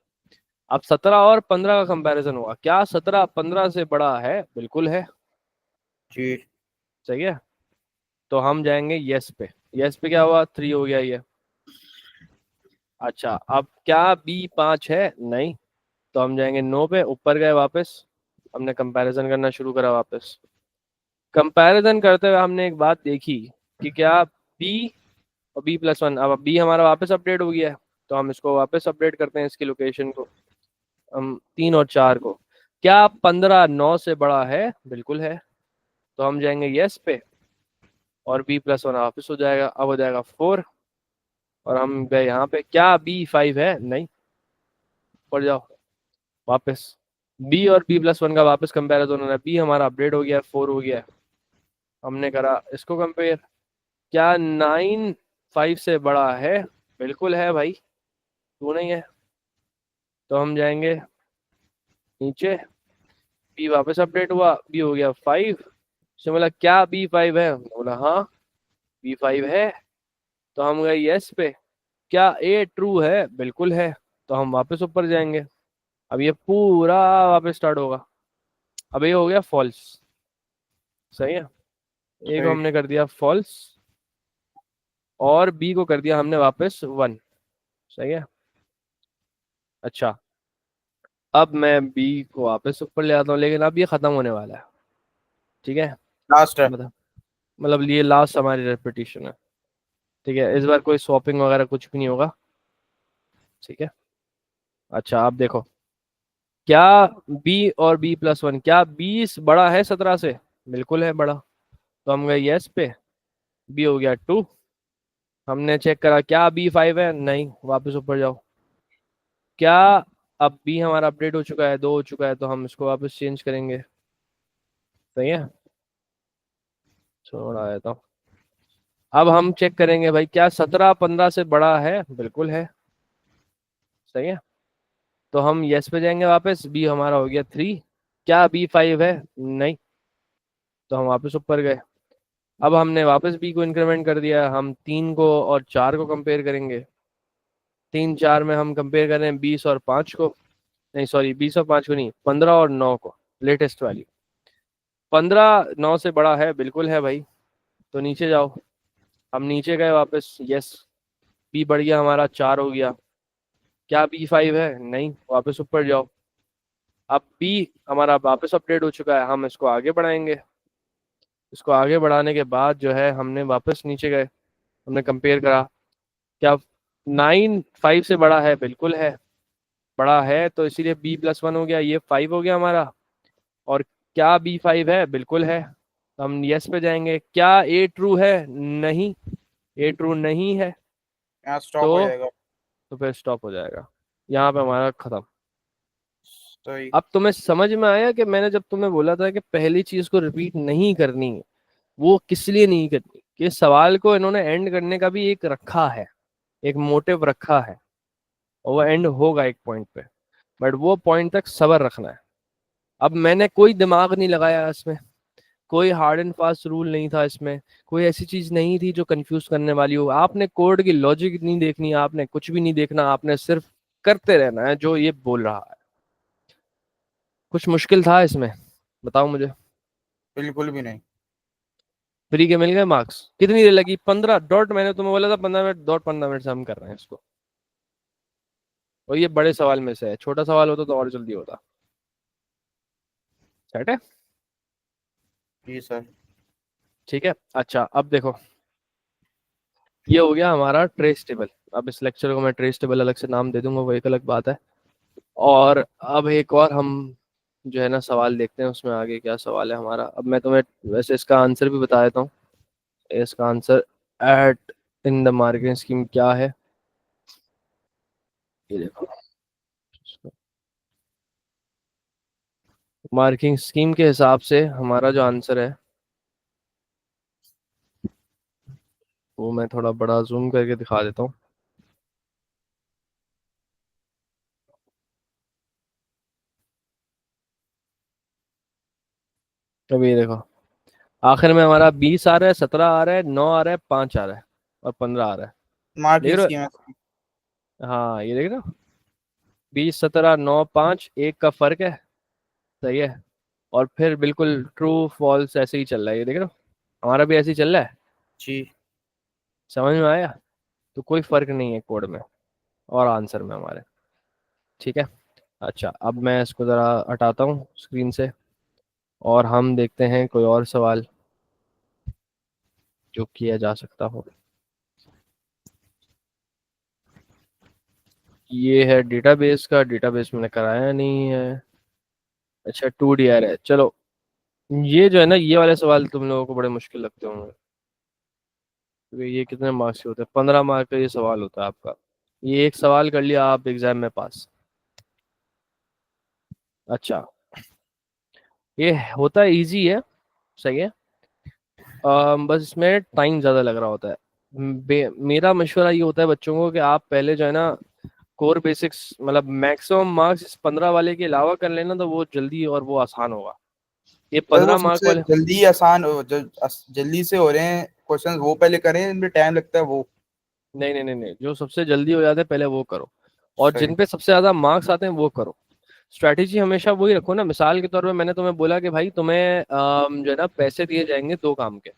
अब 17 और 15 का कंपैरिजन होगा। क्या 17 15 से बड़ा है? बिल्कुल है। जी। सही है, तो हम जाएंगे यस पे। यस पे क्या हुआ, 3 हो गया ये। अच्छा, अब क्या बी 5 है? नहीं, तो हम जाएंगे नो पे, ऊपर गए वापस, हमने कंपैरिजन करना शुरू करा वापस। कंपैरिजन करते हुए हमने एक बात देखी कि क्या बी और b+1, अब बी हमारा वापस अपडेट हो गया है, तो हम इसको वापस अपडेट करते हैं, इसकी लोकेशन को, हम 3 और 4 को। क्या 15 9 से बड़ा है? बिल्कुल है, तो हम जाएंगे यस पे और b+1 वापस हो जाएगा, अब हो जाएगा 4। और हम गए यहाँ पे, क्या b 5 है? नहीं, पड़ जाओ वापस। बी और b+1 का वापस कंपैरिजन हो रहा है, बी हमारा अपडेट हो गया है, 4 हो गया है। हमने करा इसको कंपेयर, क्या 9 5 से बड़ा है? बिल्कुल है भाई, क्यों नहीं है? तो हम जाएंगे नीचे, बी वापस अपडेट हुआ, बी हो गया 5। उसने बोला क्या b 5 है? बोला हाँ, b 5 है। तो हम गए यस पे। क्या ए ट्रू है? बिल्कुल है। तो हम वापस ऊपर जाएंगे। अब ये पूरा वापस स्टार्ट होगा। अब ये हो गया फॉल्स। सही है। ए को सही। हमने कर दिया फॉल्स और बी को कर दिया हमने वापस 1। सही है। अच्छा, अब मैं बी को वापस ऊपर ले आता हूँ, लेकिन अब ये खत्म होने वाला है। ठीक है। लास्ट है। मतलब ये लास्ट हमारी रेपिटेशन है। ठीक है, इस बार कोई स्वैपिंग वगैरह कुछ भी नहीं होगा। ठीक है। अच्छा, आप देखो, क्या बी और बी प्लस 1, क्या 20 बड़ा है 17 से? बिल्कुल है बड़ा। तो हम गए यस पे। बी हो गया 2। हमने चेक करा, क्या बी 5 है? नहीं, वापस ऊपर जाओ। क्या अब बी हमारा अपडेट हो चुका है, 2 हो चुका है, तो हम इसको वापस चेंज करेंगे। सही है। छोड़ा है तो अब हम चेक करेंगे भाई, क्या 17 15 से बड़ा है? बिल्कुल है। सही है। तो हम यस पे जाएंगे वापस। बी हमारा हो गया 3। क्या बी 5 है? नहीं। तो हम वापस ऊपर गए। अब हमने वापस बी को इंक्रीमेंट कर दिया। हम 3 को और 4 को कंपेयर करेंगे। 3 4 में हम कंपेयर कर रहे हैं 20 और 5 को। नहीं सॉरी, 20 और 5 को नहीं, 15 और 9 को। लेटेस्ट वैल्यू 15 9 से बड़ा है? बिल्कुल है भाई। तो नीचे जाओ। हम नीचे गए वापस। यस, बी बढ़ गया हमारा, 4 हो गया। क्या बी 5 है? नहीं, वापस ऊपर जाओ। अब बी हमारा वापस अपडेट हो चुका है, हम इसको आगे बढ़ाएंगे। इसको आगे बढ़ाने के बाद जो है हमने वापस नीचे गए, हमने कंपेयर करा। क्या 9 5 से बड़ा है? बिल्कुल है। बड़ा है, तो इसीलिए बी प्लस 1 हो गया, ये 5 हो गया हमारा। और क्या बी 5 है? बिल्कुल है। तो हम यस पे जाएंगे। क्या ए ट्रू है? नहीं, ए ट्रू नहीं है। यहाँ स्टॉप हो तो जाएगा। फिर स्टॉप हो जाएगा। यहाँ पे हमारा खत्म। सही। अब तुम्हें समझ में आया कि मैंने जब तुम्हें बोला था कि पहली चीज को रिपीट नहीं करनी, वो किस लिए नहीं करनी? कि सवाल को इन्होंने एंड करने का भी एक रखा है, एक मोटिव रखा है, और वो एंड होगा एक पॉइंट पे। बट वो पॉइंट तक सब्र रखना है। अब मैंने कोई दिमाग नहीं लगाया इसमें, कोई हार्ड एंड फास्ट रूल नहीं था इसमें, कोई ऐसी चीज नहीं थी जो कंफ्यूज करने वाली हो। आपने कोड की लॉजिक नहीं देखनी, आपने कुछ भी नहीं देखना, आपने सिर्फ करते रहना है जो ये बोल रहा है। कुछ मुश्किल था इसमें? बताओ मुझे। बिल्कुल भी नहीं। फ्री के मिल गए मार्क्स। कितनी देर लगी? 15 डॉट। मैंने तुम्हें बोला था 15 मिनट, डॉट 15 मिनट से हम कर रहे हैं इसको। और ये बड़े सवाल में से है, छोटा सवाल होता तो और जल्दी होता। सेट है। जी सर। ठीक है। अच्छा, अब देखो, ये हो गया हमारा ट्रेस टेबल। अब इस लेक्चर को मैं ट्रेस टेबल अलग से नाम दे दूंगा, वो एक अलग बात है। और अब एक और हम जो है ना सवाल देखते हैं, उसमें आगे क्या सवाल है हमारा। अब मैं तुम्हें वैसे इसका आंसर भी बता देता हूँ। इसका answer at in the marking scheme क्या है, ये देखो। मार्किंग स्कीम के हिसाब से हमारा जो आंसर है, वो मैं थोड़ा बड़ा जूम करके दिखा देता हूँ। अब ये देखो, आखिर में हमारा 20 आ रहा है, 17 आ रहा है, 9 आ रहा है, 5 आ रहा है, और 15 आ रहा है। देख मार्किंग रहे स्कीम है। हो? हाँ, ये देख रहे हो, 20 17 9 5, एक का फर्क है। सही है। और फिर बिल्कुल ट्रू फॉल्स ऐसे ही चल रहा है, ये देख रहे हो, हमारा भी ऐसे ही चल रहा है। जी। समझ में आया? तो कोई फर्क नहीं है कोड में और आंसर में हमारे। ठीक है। अच्छा, अब मैं इसको ज़रा हटाता हूँ स्क्रीन से, और हम देखते हैं कोई और सवाल जो किया जा सकता हो। ये है डेटाबेस का। डेटाबेस मैंने कराया नहीं है। अच्छा, 2 DR है। चलो, ये जो है ना, ये वाले सवाल तुम लोगों को बड़े मुश्किल लगते होंगे, क्योंकि ये कितने मार्क्स के होते हैं? 15 मार्क का ये सवाल होता है आपका। ये एक सवाल कर लिया आप एग्जाम में पास। अच्छा, ये होता इजी है। सही है। बस इसमें टाइम ज़्यादा लग रहा होता है। मेरा मशवरा ये होता है बच्चों को कि आप पहले जो है ना कोर बेसिक्स, मतलब मैक्सिमम मार्क्स इस 15 वाले के अलावा कर लेना, तो वो जल्दी और वो आसान होगा। ये बस वो 15 मार्क सबसे वाले, जल्दी आसान जल्दी से हो रहे हैं क्वेश्चंस, वो पहले करें, इनमें टाइम लगता है वो। नहीं नहीं नहीं नहीं, जो सबसे जल्दी हो जाते हैं पहले वो करो, और सही। जिन पे सबसे ज्यादा मार्क्स आते हैं वो करो। स्ट्रैटेजी हमेशा वही रखो ना। मिसाल के तौर पे मैंने तुम्हें बोला कि भाई तुम्हें जो है ना पैसे दिए जाएंगे दो काम के।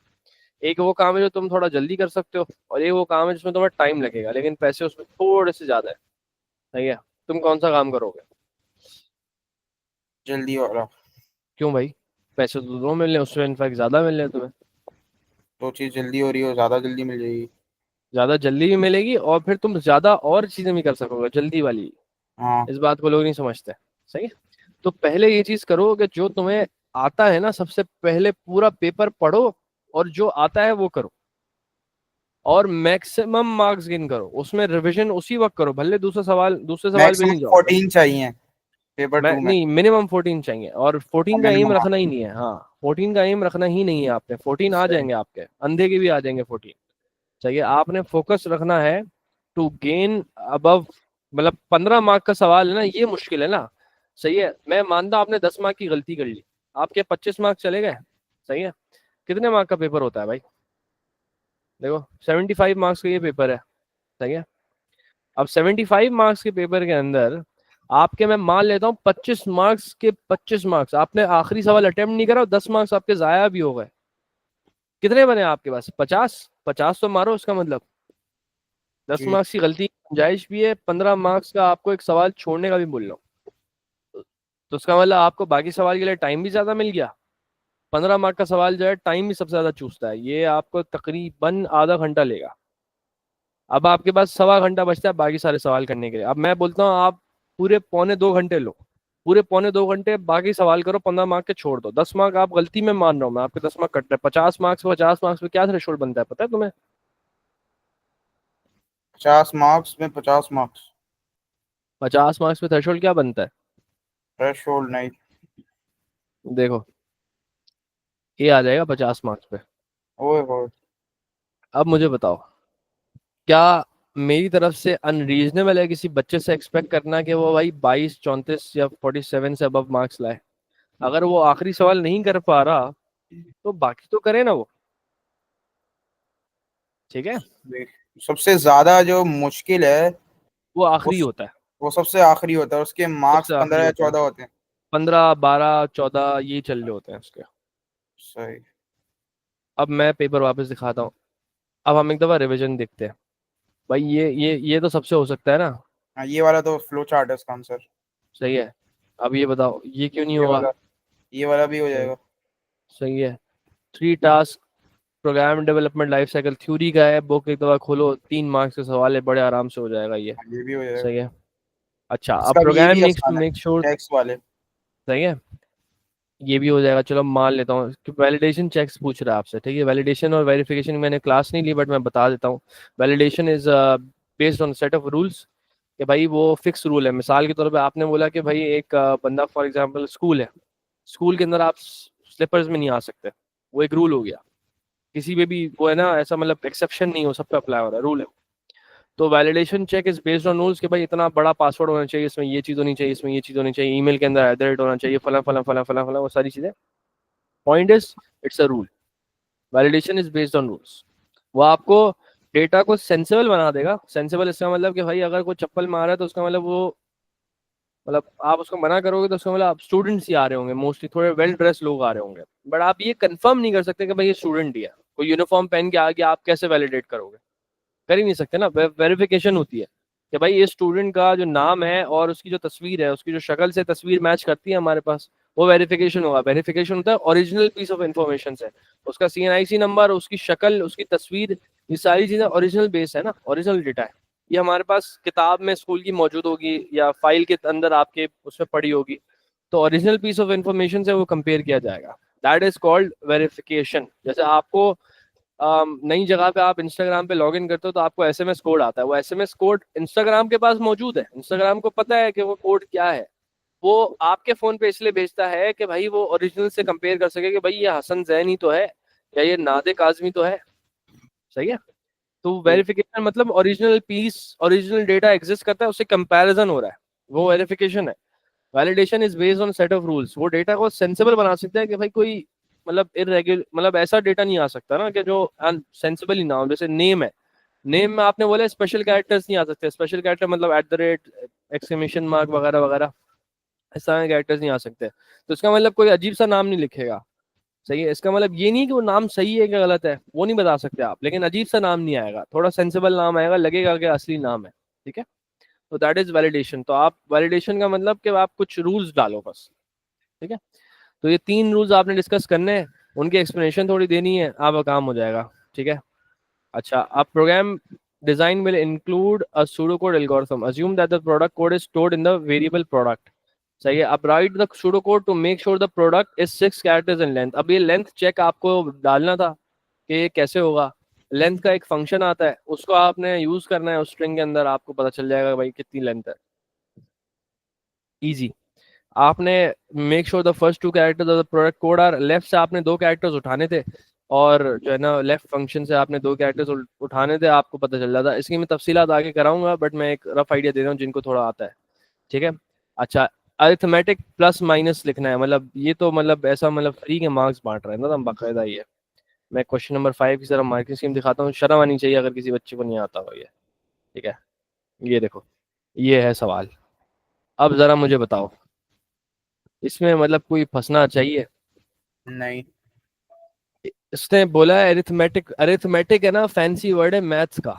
एक वो काम है जो तुम थोड़ा जल्दी कर सकते हो, और एक वो काम है जिसमें तुम्हें टाइम लगेगा लेकिन पैसे उसमें थोड़े से ज्यादा है। सही है। तुम कौन सा काम करोगे? जल्दी वाला। क्यों भाई? पैसे तो दो मिल रहे हैं, उससे इनफैक्ट ज्यादा मिल रहे हैं तुम्हें। जो चीज जल्दी हो रही है वो ज्यादा जल्दी मिल जाएगी। ज्यादा जल्दी भी मिलेगी और फिर तुम ज्यादा और चीजें भी कर सकोगे जल्दी वाली। हाँ। इस बात को लोग नहीं समझते। सही है। तो पहले ये चीज करो कि जो तुम्हें आता है ना, सबसे पहले पूरा पेपर पढ़ो और जो आता है वो करो, और मैक्सिमम मार्क्स गेन करो। उसमें रिवीजन उसी वक्त करो, भले दूसरे सवाल पे मैक्सिमम नहीं जाओ। 14 चाहिए पेपर मैं 2 में। नहीं, मिनिमम 14 चाहिए, और 14 का एम मिनिमम। रखना ही नहीं है। हाँ, 14 का एम रखना ही नहीं है आपने। 14 आ सही। जाएंगे आपके, अंधे के भी आ जाएंगे 14। चाहिए आपने फोकस रखना है टू गेन अबव। मतलब 15 मार्क का सवाल है ना, ये मुश्किल है ना। सही है, मैं मानता हूं आपने 10 मार्क की गलती कर ली, आपके 25 मार्क चले गए। सही है। कितने मार्क का पेपर होता है भाई? देखो 75 मार्क्स का ये पेपर है। सही है। अब 75 मार्क्स के पेपर के अंदर आपके, मैं मान लेता हूँ 25 मार्क्स के 25 मार्क्स आपने आखिरी सवाल अटेम्प्ट नहीं करा, और 10 मार्क्स आपके जाया भी हो गए। कितने बने आपके पास? 50। 50 तो मारो उसका मतलब। 10 जी। मार्क्स की गलती की गुंजाइश भी है, 15 मार्क्स का आपको एक सवाल छोड़ने का भी बोल रहा हूँ। तो उसका मतलब आपको बाकी सवाल के लिए टाइम भी ज्यादा मिल गया। 15 मार्क का सवाल जो है टाइम भी सबसे ज्यादा चूसता है, ये आपको तकरीबन आधा घंटा लेगा। अब आपके पास सवा घंटा बचता है बाकी सारे सवाल करने के लिए। अब मैं बोलता हूँ आप पूरे पौने 2 घंटे लो। पूरे पौने 2 घंटे बाकी सवाल करो, 15 मार्क के छोड़ दो। 10 मार्क आप गलती में मान रहा हूँ मैं, आपके 10 मार्क कट रहे हैं। 50 मार्क्स पे क्या थ्रेशोल्ड बनता है पता है तुम्हें? 50 मार्क्स में 50 मार्क्स। 50 मार्क्स पे थ्रेशोल्ड क्या बनता है? थ्रेश होल्ड नहीं। देखो, ये आ जाएगा 50 मार्क्स पे। ओए होए। अब मुझे बताओ, क्या मेरी तरफ से अनरीजनेबल है किसी बच्चे से एक्सपेक्ट करना कि वो भाई 22, 34 या 47 से अबव मार्क्स लाए? अगर वो आखिरी सवाल नहीं कर पा रहा तो बाकी तो करे ना वो। ठीक है। देख, सबसे ज्यादा जो मुश्किल है वो आखिरी उस होता है। वो सबसे आखिरी होता है, उसके मार्क्स सबसे आखिरी 15 या होता है। 14 होते हैं। 15, 12, 14 ये चल रहे होते हैं उसके। सही। अब मैं पेपर वापस दिखाता हूँ। अब हम एक दफा रिवीजन देखते हैं। भाई ये तो सबसे हो सकता है ना। हाँ, ये वाला तो फ्लो चार्ट है इसका आंसर। सही है। अब ये बताओ ये क्यों नहीं ये होगा? वाला ये वाला भी हो सही। जाएगा। सही है। 3 task program development life cycle theory का है, बुक एक दफा खोलो, 3 मार्क्स के सवाल है, बड़े आराम से हो जाएगा ये। हाँ, ये भी हो जाएगा। सही है। अच्छा, अब इसका भी ये प्रोग्राम भी नेक्स्ट टू आसान है। Make sure. टैक्स वाले। सही है। ये भी हो जाएगा, चलो मान लेता हूँ कि वैलिडेशन चेक्स पूछ रहा है आपसे। ठीक है, वैलिडेशन और वेरिफिकेशन मैंने क्लास नहीं ली बट मैं बता देता हूँ। Validation is based on set of rules, कि भाई वो फिक्स रूल है। मिसाल के तौर पे आपने बोला कि भाई एक बंदा फॉर एग्जांपल स्कूल है, स्कूल के अंदर आप स्लीपर्स में नहीं आ सकते, वो एक रूल हो गया। किसी पे भी वो है ना, ऐसा मतलब एक्सेप्शन नहीं हो, सब पे अप्लाई हो रहा है, रूल है। तो validation check is based on rules कि भाई इतना बड़ा पासवर्ड होना चाहिए, इसमें ये चीज़ होनी चाहिए, इसमें ये चीज़ होनी चाहिए, ईमेल के अंदर एट होना चाहिए, फला फला फला फला फला, वो सारी चीज़ें। Point is it's a rule. Validation is based on rules. वो आपको डेटा को सेंसिबल बना देगा। सेंसिबल इसका मतलब कि भाई अगर कोई चप्पल मार रहा है तो उसका मतलब वो, मतलब आप उसको मना करोगे तो उसका मतलब आप स्टूडेंट्स ही आ रहे होंगे, मोस्टली थोड़े वेल ड्रेस लोग आ रहे होंगे। बट आप ये कंफर्म नहीं कर सकते कि भाई ये स्टूडेंट ही है। कोई यूनिफॉर्म पहन के आ गया, आप कैसे वैलिडेट करोगे? कर ही नहीं सकते ना। वेरिफिकेशन होती है कि भाई ये स्टूडेंट का जो नाम है और उसकी जो तस्वीर है, उसकी जो शक्ल से तस्वीर मैच करती है हमारे पास, वो वेरिफिकेशन होगा। वेरिफिकेशन होता है ओरिजिनल पीस ऑफ इंफॉर्मेशन से, उसका CNIC नंबर, उसकी शक्ल, उसकी तस्वीर, ये सारी चीजें ओरिजिनल बेस है ना, ओरिजिनल डेटा है। ये हमारे पास किताब में स्कूल की मौजूद होगी या फाइल के अंदर आपके उसमें पड़ी होगी, तो ओरिजिनल पीस ऑफ इंफॉर्मेशन से वो कंपेयर किया जाएगा। That is called verification. जैसे आपको नई जगह पे आप इंस्टाग्राम पे लॉग इन करते हो तो आपको SMS कोड आता है, वो SMS कोड इंस्टाग्राम के पास मौजूद है, इंस्टाग्राम को पता है कि वो कोड क्या है। वो आपके फोन पे इसलिए भेजता है कि भाई वो ओरिजिनल से कंपेयर कर सके कि भाई ये हसन जैन ही तो है, या ये नादे काजमी तो है। सही है। तो वेरिफिकेशन मतलब original piece, original data exist करता है, उससे कंपैरिजन हो रहा है, वो वेरिफिकेशन है। Validation is based on set of rules. वो डेटा को सेंसिबल बना सकता है कि भाई कोई मतलब इरेगुलर, मतलब ऐसा डेटा नहीं आ सकता ना कि जो सेंसिबल ही ना हो। जैसे नेम है, नेम में आपने बोला स्पेशल कैरेक्टर्स नहीं आ सकते, स्पेशल कैरेक्टर मतलब at the rate, exclamation mark वगैरह वगैरह, इस तरह के कैरेक्टर्स नहीं आ सकते। तो इसका मतलब कोई अजीब सा नाम नहीं लिखेगा, सही है। इसका मतलब ये नहीं कि वो नाम सही है कि गलत है, वो नहीं बता सकते आप, लेकिन अजीब सा नाम नहीं आएगा, थोड़ा सेंसिबल नाम आएगा, लगेगा कि असली नाम है, ठीक है। तो दैट इज वैलिडेशन। तो आप वैलिडेशन का मतलब कि आप कुछ रूल्स डालो बस, ठीक है। तो ये 3 रूल्स आपने डिस्कस करने हैं, उनकी एक्सप्लेनेशन थोड़ी देनी है, आपका काम हो जाएगा, ठीक है। अच्छा, अब programme design will include a pseudocode algorithm. Assume that the product code is stored in the variable product. सही है। अब write the pseudocode to make sure the product is 6 characters in length. अब ये लेंथ चेक आपको डालना था कि ये कैसे होगा। लेंथ का एक फंक्शन आता है, उसको आपने यूज करना है उस स्ट्रिंग के अंदर, आपको पता चल जाएगा भाई कितनी लेंथ है। इजी। आपने make sure the first 2 characters of the product code are, left से आपने 2 कैरेक्टर्स उठाने थे, और जो है ना लेफ्ट फंक्शन से आपने 2 कैरेक्टर्स उठाने थे, आपको पता चल जाता। इसकी मैं तफसीलात आगे कराऊंगा, बट मैं एक रफ आइडिया दे रहा हूँ जिनको थोड़ा आता है, ठीक है। अच्छा, अरिथमेटिक प्लस माइनस लिखना है, मतलब ये तो मतलब ऐसा मतलब फ्री के मार्क्स बांट रहे हैं ना, हम बाकायदा ये। मैं क्वेश्चन नंबर 5 की तरह मार्किंग स्कीम दिखाता हूँ, शर्म आनी चाहिए अगर किसी बच्चे को नहीं आता हो ये, ठीक है। ये देखो, ये है सवाल। अब जरा मुझे बताओ, इसमें मतलब कोई फंसना चाहिए। नहीं। इसने बोला है अरिथमेटिक, अरिथमेटिक है ना फैंसी वर्ड है मैथ्स का,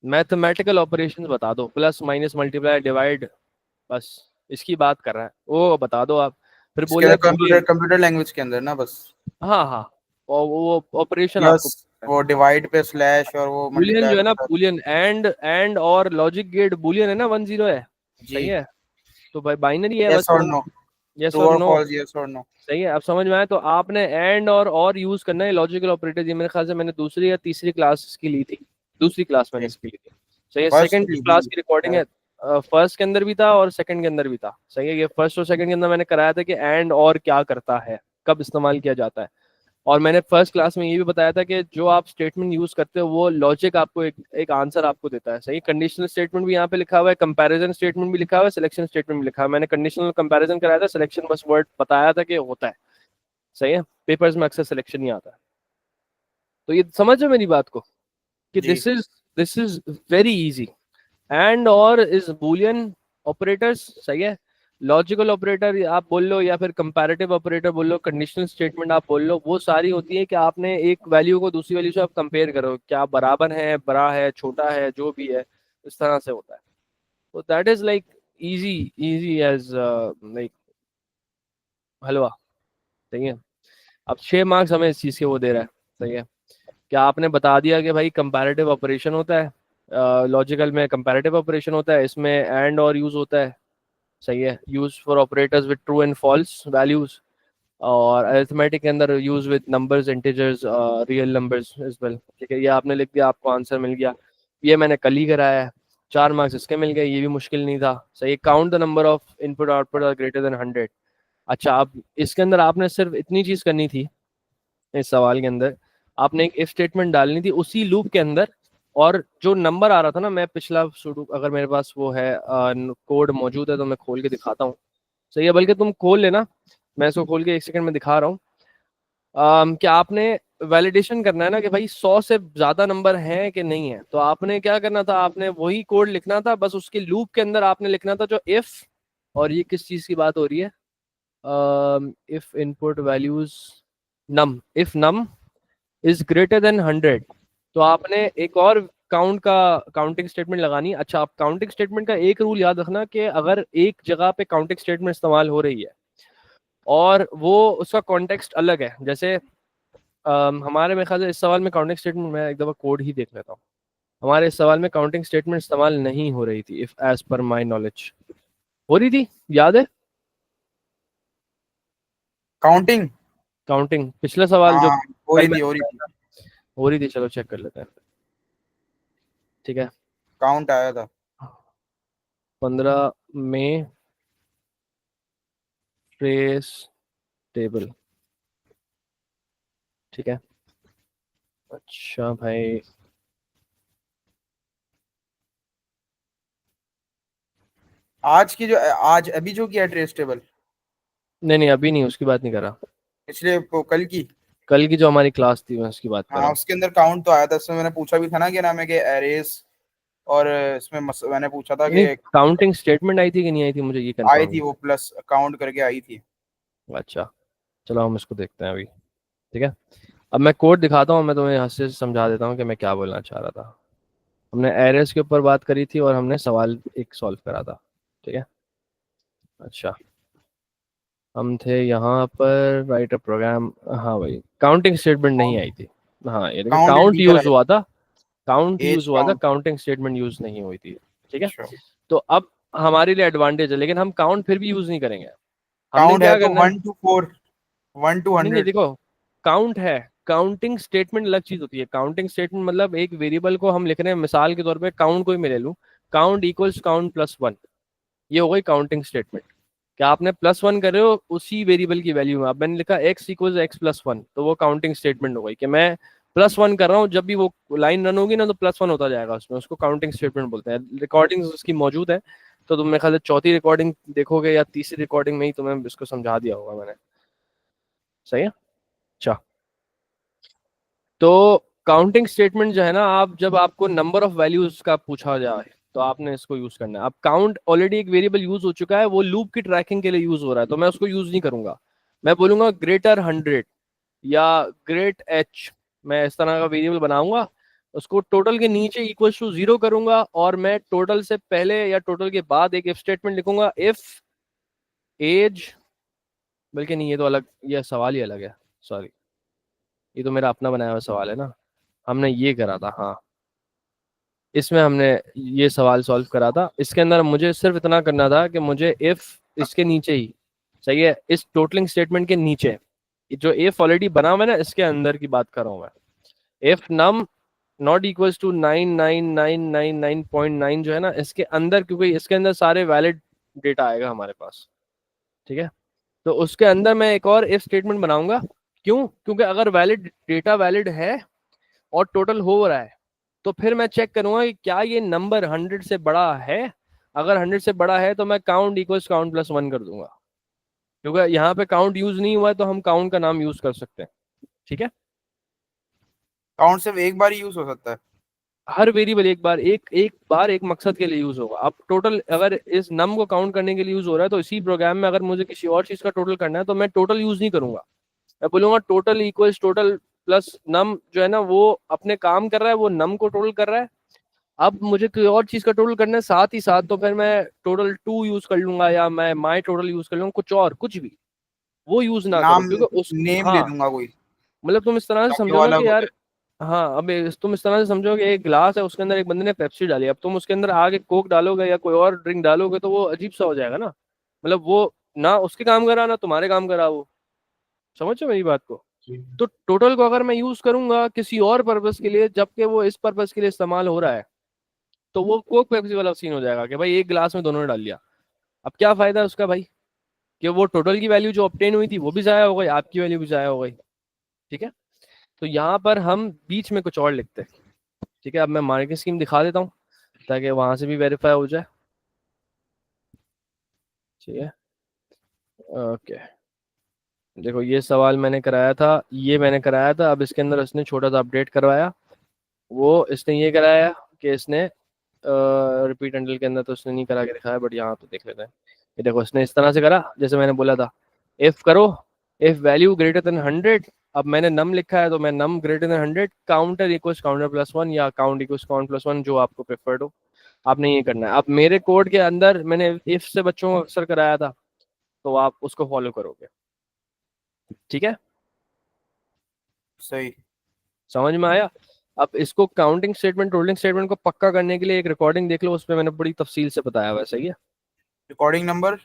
मैथमेटिकल ऑपरेशंस बता दो, प्लस माइनस मल्टीप्लाई डिवाइड, बस इसकी बात कर रहा है, वो बता दो आप। फिर इसके बोला है अंदर कंप्यूटर बूलियन। कंप्यूटर लैंग्वेज के अंदर ना बस। हाँ हाँ, और वो ऑपरेशन प्लस आपको, वो डिवाइड पे स्लैश और वो बूलियन मल्टीप्लाई जो है पे ना, स्लैश। बूलियन एंड और लॉजिक गेट, बूलियन है ना 1 0 है, जी। सही है। तो भाई बाइनरी है बस यस और थोड़ा, नो। यस ट्रू और और नो, फॉल्स, यस और नो। सही है। अब समझ में आया। तो आपने एंड और यूज करना है लॉजिकल ऑपरेटर, ये मेरे ख्याल से मैंने दूसरी या तीसरी क्लास इसकी ली थी, दूसरी क्लास मैंने जी। इसकी ली थी, सही है। फर्स्ट सेकंड की भी क्लास की रिकॉर्डिंग है, फर्स्ट के अंदर भी था और सेकंड के अंदर भी था, सही है। ये फर्स्ट और सेकंड के अंदर मैंने कराया था कि एंड और क्या करता है, कब इस्तेमाल किया जाता है। और मैंने फर्स्ट क्लास में ये भी बताया था कि जो आप स्टेटमेंट यूज करते हो वो लॉजिक आपको एक आंसर आपको देता है, सही। कंडीशनल स्टेटमेंट भी यहाँ पे लिखा हुआ है, कंपैरिजन स्टेटमेंट भी लिखा हुआ है, सिलेक्शन स्टेटमेंट भी लिखा हुआ है। मैंने कंडीशनल कंपैरिजन कराया था, सिलेक्शन बस वर्ड बताया था कि होता है, सही है। पेपर्स में अक्सर सिलेक्शन नहीं आता है। तो ये समझ रहे हो मेरी बात को, कि जी। This is very easy. And और इज बूलियन ऑपरेटर्स, सही है। लॉजिकल ऑपरेटर आप बोल लो, या फिर कंपैरेटिव ऑपरेटर बोल लो, कंडीशनल स्टेटमेंट आप बोल लो, वो सारी होती है कि आपने एक वैल्यू को दूसरी वैल्यू से आप कंपेयर करो, क्या बराबर है, बड़ा है, छोटा है, जो भी है, इस तरह से होता है। तो that is like easy, easy as like halwa, सही है। अब 6 मार्क्स हमें इस चीज़ के वो दे रहा है, सही है। क्या आपने बता दिया कि भाई कंपैरेटिव ऑपरेशन होता है, लॉजिकल में कंपैरेटिव ऑपरेशन होता है, इसमें एंड और यूज होता है, सही है। Use for operators with true and false values, और अरिथमेटिक के अंदर use with numbers, integers, real numbers as well, ठीक है। ये आपने लिख दिया, आपको आंसर मिल गया। ये मैंने कल ही कराया है, 4 मार्क्स इसके मिल गए, ये भी मुश्किल नहीं था, सही। Count the number of input output are greater than 100। अच्छा, अब इसके अंदर आपने सिर्फ इतनी चीज करनी थी, इस सवाल के अंदर आपने एक इफ स्टेटमेंट डालनी थी उसी लूप के अंदर, और जो नंबर आ रहा था ना, मैं पिछला शुरू, अगर मेरे पास वो है कोड मौजूद है तो मैं खोल के दिखाता हूँ, सही है। बल्कि तुम खोल लेना, मैं इसको खोल के 1 सेकंड में दिखा रहा हूँ। कि आपने वैलिडेशन करना है ना कि भाई 100 से ज्यादा नंबर है कि नहीं है, तो आपने क्या करना था, आपने वही कोड लिखना था, बस उसके लूप के अंदर आपने लिखना था जो इफ, और ये किस चीज की बात हो रही है, if input values num, if num is greater than 100, तो आपने एक और काउंट का काउंटिंग स्टेटमेंट लगानी है। अच्छा, आप काउंटिंग स्टेटमेंट का एक रूल याद रखना कि अगर एक जगह पे काउंटिंग स्टेटमेंट इस्तेमाल हो रही है और वो उसका कॉन्टेक्स्ट अलग है, जैसे हमारे में ख्याल से इस सवाल में काउंटिंग स्टेटमेंट, मैं एक दफ़ा कोड ही देख लेता हूँ। हमारे इस सवाल में काउंटिंग स्टेटमेंट इस्तेमाल नहीं हो रही थी, if as per my knowledge हो रही थी, याद है। काउंटिंग। काउंटिंग पिछला सवाल जो हाँ, हो कल रही थी, मैंने हो रही बताया थी। था, हो रही थी। चलो चेक कर लेते हैं, ठीक है। काउंट आया था। 15 में ट्रेस टेबल, ठीक है। अच्छा भाई, आज की जो आज अभी जो किया ट्रेस टेबल, नहीं नहीं अभी नहीं, उसकी बात नहीं कर रहा। पिछले वो कल की। कल की जो हमारी क्लास थी मैं उसकी बात कर रहा हाँ हूँ। उसके अंदर काउंट तो आया था, उसमें मैंने पूछा भी था ना कि नाम है कि एरेस, और इसमें मैंने पूछा था नहीं, कि काउंटिंग स्टेटमेंट आई थी कि नहीं आई थी, मुझे ये आई कंफर्म थी, है। वो प्लस काउंट करके आई थी। अच्छा, चलो हम इसको देखते हैं अभी। ठीक है, अब मैं कोड दिखाता हूँ, मैं तुम्हें यहाँ से समझा देता हूँ कि मैं क्या बोलना चाह रहा था। हमने एरेस के ऊपर बात करी थी और हमने सवाल एक सॉल्व करा था। ठीक है, अच्छा, हम थे यहाँ पर राइट अ प्रोग्राम। हाँ भाई, काउंटिंग स्टेटमेंट नहीं आई थी। हाँ ये देखो, count count integer use I, हुआ था, काउंट यूज एज हुआ था, काउंट। काउंटिंग स्टेटमेंट यूज नहीं हुई थी। ठीक है, अच्छा, तो अब हमारे लिए एडवांटेज है, लेकिन हम काउंट फिर भी यूज नहीं करेंगे। हमने काउंट है क्या तो करना है, 1 to 4, 1 to 100। नहीं देखो, काउंट है, काउंटिंग स्टेटमेंट अलग चीज होती है। काउंटिंग स्टेटमेंट मतलब एक वेरिएबल को हम लिख रहे हैं, मिसाल के तौर पे काउंट को ही मैं ले लूं, count equals count plus one, ये हो गई काउंटिंग स्टेटमेंट। क्या आपने प्लस वन कर रहे हो उसी वेरिएबल की वैल्यू में, अब मैंने लिखा x equals x plus one, तो वो काउंटिंग स्टेटमेंट हो गई कि मैं प्लस वन कर रहा हूँ, जब भी वो लाइन रन होगी ना तो प्लस वन होता जाएगा उसमें, उसको काउंटिंग स्टेटमेंट बोलते हैं। रिकॉर्डिंग उसकी मौजूद है, तो तुम मेरे ख्याल से चौथी रिकॉर्डिंग देखोगे या तीसरी रिकॉर्डिंग में ही तुम्हें इसको समझा दिया होगा मैंने। सही है, अच्छा। तो काउंटिंग स्टेटमेंट जो है ना, आप जब आपको नंबर ऑफ वैल्यूज का पूछा जाए तो आपने इसको यूज करना है। अब काउंट ऑलरेडी एक वेरिएबल यूज हो चुका है, वो लूप की ट्रैकिंग के लिए यूज हो रहा है, तो मैं उसको यूज नहीं करूंगा। मैं बोलूंगा ग्रेटर 100 या ग्रेट एच, मैं इस तरह का वेरिएबल बनाऊंगा, उसको टोटल के नीचे इक्वल टू जीरो करूंगा, और मैं टोटल से पहले या टोटल के बाद एक इफ स्टेटमेंट लिखूंगा, इफ एज, बल्कि नहीं ये तो अलग, ये सवाल ही अलग है, सॉरी, ये तो मेरा अपना बनाया हुआ सवाल है ना, हमने ये करा था, हाँ इसमें हमने ये सवाल सॉल्व करा था। इसके अंदर मुझे सिर्फ इतना करना था कि मुझे इफ इसके नीचे ही, सही है, इस टोटलिंग स्टेटमेंट के नीचे जो इफ ऑलरेडी बना हुआ है ना, इसके अंदर की बात कर रहा हूं मैं, if num not equals to 99999.9 जो है ना, इसके अंदर, क्योंकि इसके अंदर सारे वैलिड डेटा आएगा हमारे पास। ठीक है, तो उसके अंदर मैं एक और इफ स्टेटमेंट बनाऊंगा। क्यों? क्योंकि अगर वैलिड डेटा वैलिड है और टोटल हो रहा है, तो फिर मैं चेक करूंगा कि क्या ये नंबर 100 से बड़ा है। अगर 100 से बड़ा है तो मैं count equals count plus one कर दूंगा, क्योंकि यहाँ पे काउंट यूज नहीं हुआ है, तो हम काउंट का नाम यूज कर सकते हैं। ठीक है, काउंट सिर्फ एक बार ही यूज हो सकता है। हर वेरिएबल एक बार एक मकसद के लिए यूज होगा। अब टोटल अगर इस नम को काउंट करने के लिए यूज हो रहा है, तो इसी प्रोग्राम में अगर मुझे किसी और चीज का टोटल करना है तो मैं टोटल यूज नहीं करूंगा, मैं बोलूंगा total equals total plus num, जो है ना वो अपने काम कर रहा है, वो नम को टोटल कर रहा है। अब मुझे कोई और चीज का टोटल करना है साथ ही साथ, तो फिर मैं टोटल टू यूज कर लूंगा, या मैं माई टोटल यूज कर लूंगा, कुछ और कुछ भी वो यूज ना करो, नाम, क्योंकि उस, नेम दे हाँ दूंगा कोई, मतलब तुम इस तरह से ताकि समझो वो ना अलग कि हो यार, जाए। हाँ अब तुम इस तरह से समझो कि एक गिलास है, उसके अंदर एक बंदे ने पेप्सी डाली, अब तुम उसके अंदर आगे कोक डालोगे या कोई और ड्रिंक डालोगे तो वो अजीब सा हो जाएगा ना, मतलब वो ना उसके काम करा ना तुम्हारे काम करा वो। समझो मेरी बात को। तो टोटल को अगर मैं यूज करूंगा किसी और पर्पस के लिए, जबकि वो इस पर्पस के लिए इस्तेमाल हो रहा है, तो वो कोक पेप्सी वाला सीन हो जाएगा कि भाई एक गिलास में दोनों ने डाल लिया। अब क्या फायदा है उसका भाई, कि वो टोटल की वैल्यू जो ऑब्टेन हुई थी वो भी जाया हो गई, आपकी वैल्यू भी जाया हो गई। ठीक है, तो यहाँ पर हम बीच में कुछ और लिखते हैं। ठीक है, अब मैं मार्केट स्कीम दिखा देता हूँ ताकि वहां से भी वेरीफाई हो जाए। ठीक है, ओके, देखो ये सवाल मैंने कराया था, ये मैंने कराया था, अब इसके अंदर इसने छोटा सा अपडेट करवाया। वो इसने ये कराया कि इसने रिपीट एंडल के अंदर तो उसने नहीं करा के दिखाया, बट यहाँ तो देख लेते हैं। ये देखो इसने इस तरह से करा जैसे मैंने बोला था, इफ करो, इफ वैल्यू ग्रेटर देन 100, अब मैंने नम लिखा है तो मैं num greater than 100, counter equals counter plus one, या count equals count plus one, जो आपको प्रेफर्ड हो। आपने ये करना है। अब मेरे कोड के अंदर मैंने इफ से बच्चों को अक्सर कराया था, तो आप उसको फॉलो करोगे। ठीक है, सही। समझ में आया? अब इसको काउंटिंग स्टेटमेंट रोलिंग स्टेटमेंट को पक्का करने के लिए एक रिकॉर्डिंग देख लो, उसमें मैंने बड़ी तफसील से बताया हुआ है। सही है, रिकॉर्डिंग नंबर, ये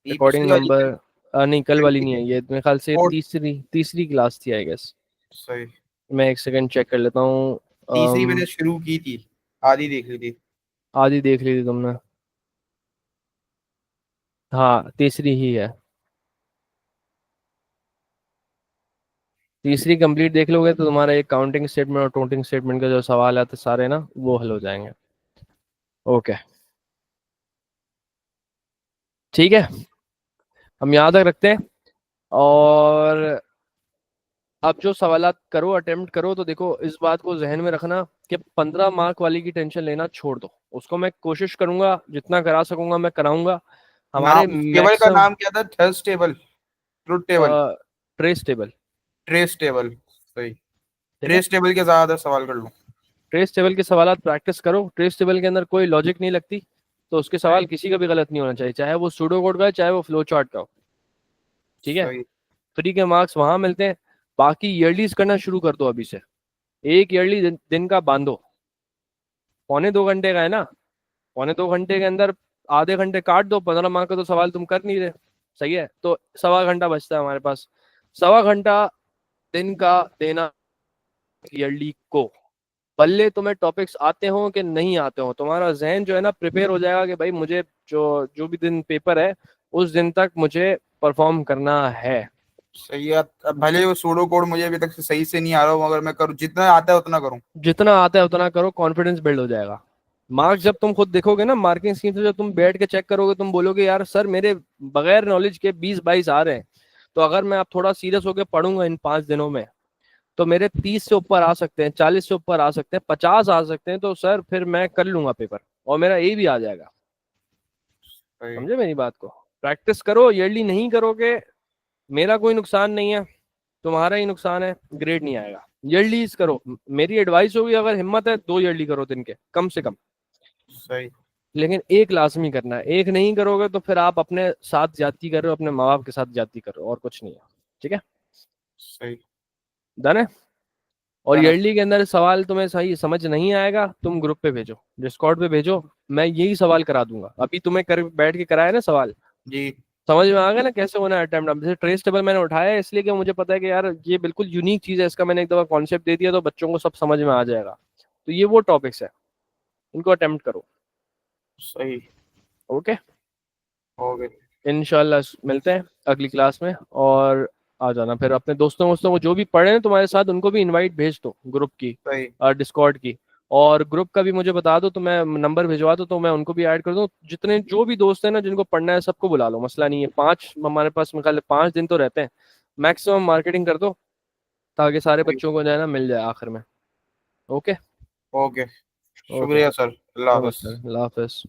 रिकॉर्डिंग पिछली वाली नंबर, नहीं कल वाली नहीं है ये, मेरे ख्याल से फोर्थ। तीसरी तीसरी क्लास थी आई गेस। सही। मैं एक सेकंड चेक कर लेता हूँ। तीसरी मैंने शुरू की थी, आधी देख ली थी। आधी देख ली थी तुमने? हाँ तीसरी ही है, तीसरी कंप्लीट देख लोगे तो तुम्हारा एक काउंटिंग स्टेटमेंट और टोटिंग स्टेटमेंट का जो सवाल है तो सारे ना वो हल हो जाएंगे। ओके, ठीक है, हम यहाँ तक रखते हैं। और अब जो सवालात करो, अटेम्प्ट करो, तो देखो इस बात को जहन में रखना कि 15 मार्क वाली की टेंशन लेना छोड़ दो। उसको मैं कोशिश करूंगा, जितना करा सकूंगा मैं कराऊंगा। हमारे नाम टेबल का मैक्सिमम नाम क्या था? थर्स table, truth table, trace table. Trace table. सही। ठीक है, ट्रेस टेबल के ज्यादा सवाल कर लूं? ट्रेस टेबल के सवालात प्रैक्टिस करो। ट्रेस टेबल के अंदर कोई लॉजिक नहीं लगती, तो उसके सवाल किसी का भी गलत नहीं होना चाहिए, चाहे वो सूडो कोड का है, चाहे वो फ्लो चार्ट का हो। ठीक है, सही। फ्री के मार्क्स वहां मिलते हैं। बाकी ईयरलीज करना शुरू कर दो अभी से। एक ईयरली दिन का बांधो, 1.25 घंटे का है ना, 1.25 घंटे के अंदर आधे घंटे काट दो, 15 मार्क का तो सवाल तुम कर नहीं रहे। सही है, तो सवा घंटा बचता है हमारे पास। सवा घंटा दिन का देना ईयरली को। भले तुम्हें टॉपिक्स आते हो कि नहीं आते हो, तुम्हारा जहन जो है ना प्रिपेयर हो जाएगा कि भाई मुझे जो जो भी दिन पेपर है उस दिन तक मुझे परफॉर्म करना है। सही है। अब भले वो सूडो कोड मुझे अभी तक सही से नहीं आ रहा हो, मगर मैं करूँ, जितना आता है उतना करूँ। जितना आता है उतना करो, कॉन्फिडेंस बिल्ड हो जाएगा। मार्क्स जब तुम खुद देखोगे ना, मार्किंग स्कीम से जब तुम बैठ के चेक करोगे, तुम बोलोगे यार सर मेरे बगैर नॉलेज के 20-22 आ रहे हैं, तो अगर मैं अब थोड़ा सीरियस होकर पढ़ूंगा इन 5 दिनों में, तो मेरे 30 से ऊपर आ सकते हैं, 40 से ऊपर आ सकते हैं, 50 आ सकते हैं, तो सर फिर मैं कर लूंगा पेपर और मेरा ए भी आ जाएगा। सही। समझे मेरी बात को? प्रैक्टिस करो, ईयरली नहीं करोगे मेरा कोई नुकसान नहीं है, तुम्हारा ही नुकसान है, ग्रेड नहीं आएगा। ईयरली करो, मेरी एडवाइस होगी, अगर हिम्मत है 2 ईयरली करो दिन के कम से कम, सही। लेकिन एक लाजमी करना है। एक नहीं करोगे तो फिर आप अपने साथ ज्यादती कर रहे हो, अपने माँ बाप के साथ ज्यादती कर रहे हो, और कुछ नहीं है। ठीक है, सही। डन है। और डन है। ईयरली के अंदर सवाल तुम्हें सही समझ नहीं आएगा, तुम ग्रुप पे भेजो, डिस्कॉर्ड पे भेजो, मैं यही सवाल करा दूंगा। अभी तुम्हें कर बैठ के कराया ना सवाल, जी। समझ में आ गया ना कैसे होना है अटेम्प्ट। अब जैसे ट्रेस टेबल मैंने उठाया है इसलिए कि मुझे पता है कि यार ये बिल्कुल यूनिक चीज है, इसका मैंने एक दफा कॉन्सेप्ट दे दिया तो बच्चों को सब समझ में आ जाएगा। तो ये वो टॉपिक्स है, इनको अटेम्प्ट करो। सही। ओके, हो गए। इंशाल्लाह मिलते हैं अगली क्लास में। और आ जाना फिर अपने दोस्तों वोस्तों को जो भी पढ़े हैं तुम्हारे साथ, उनको भी इनवाइट भेज दो ग्रुप की, सही। डिस्कॉर्ड की। और ग्रुप का भी मुझे बता दो, तो मैं नंबर भिजवा दो तो मैं उनको भी ऐड कर दूं। जितने जो भी दोस्त हैं ना जिनको पढ़ना है सबको बुला लो, मसला नहीं है। 5 हमारे पास मेरे ख्याल है 5 दिन तो रहते हैं, मैक्सिमम मार्केटिंग कर दो ताकि सारे सही। बच्चों को जो है ना मिल जाए आखिर में। ओके। ओके। ओके, शुक्रिया सर, अल्लाह हाफ़िज़। नमस्ते, अल्लाह हाफिज।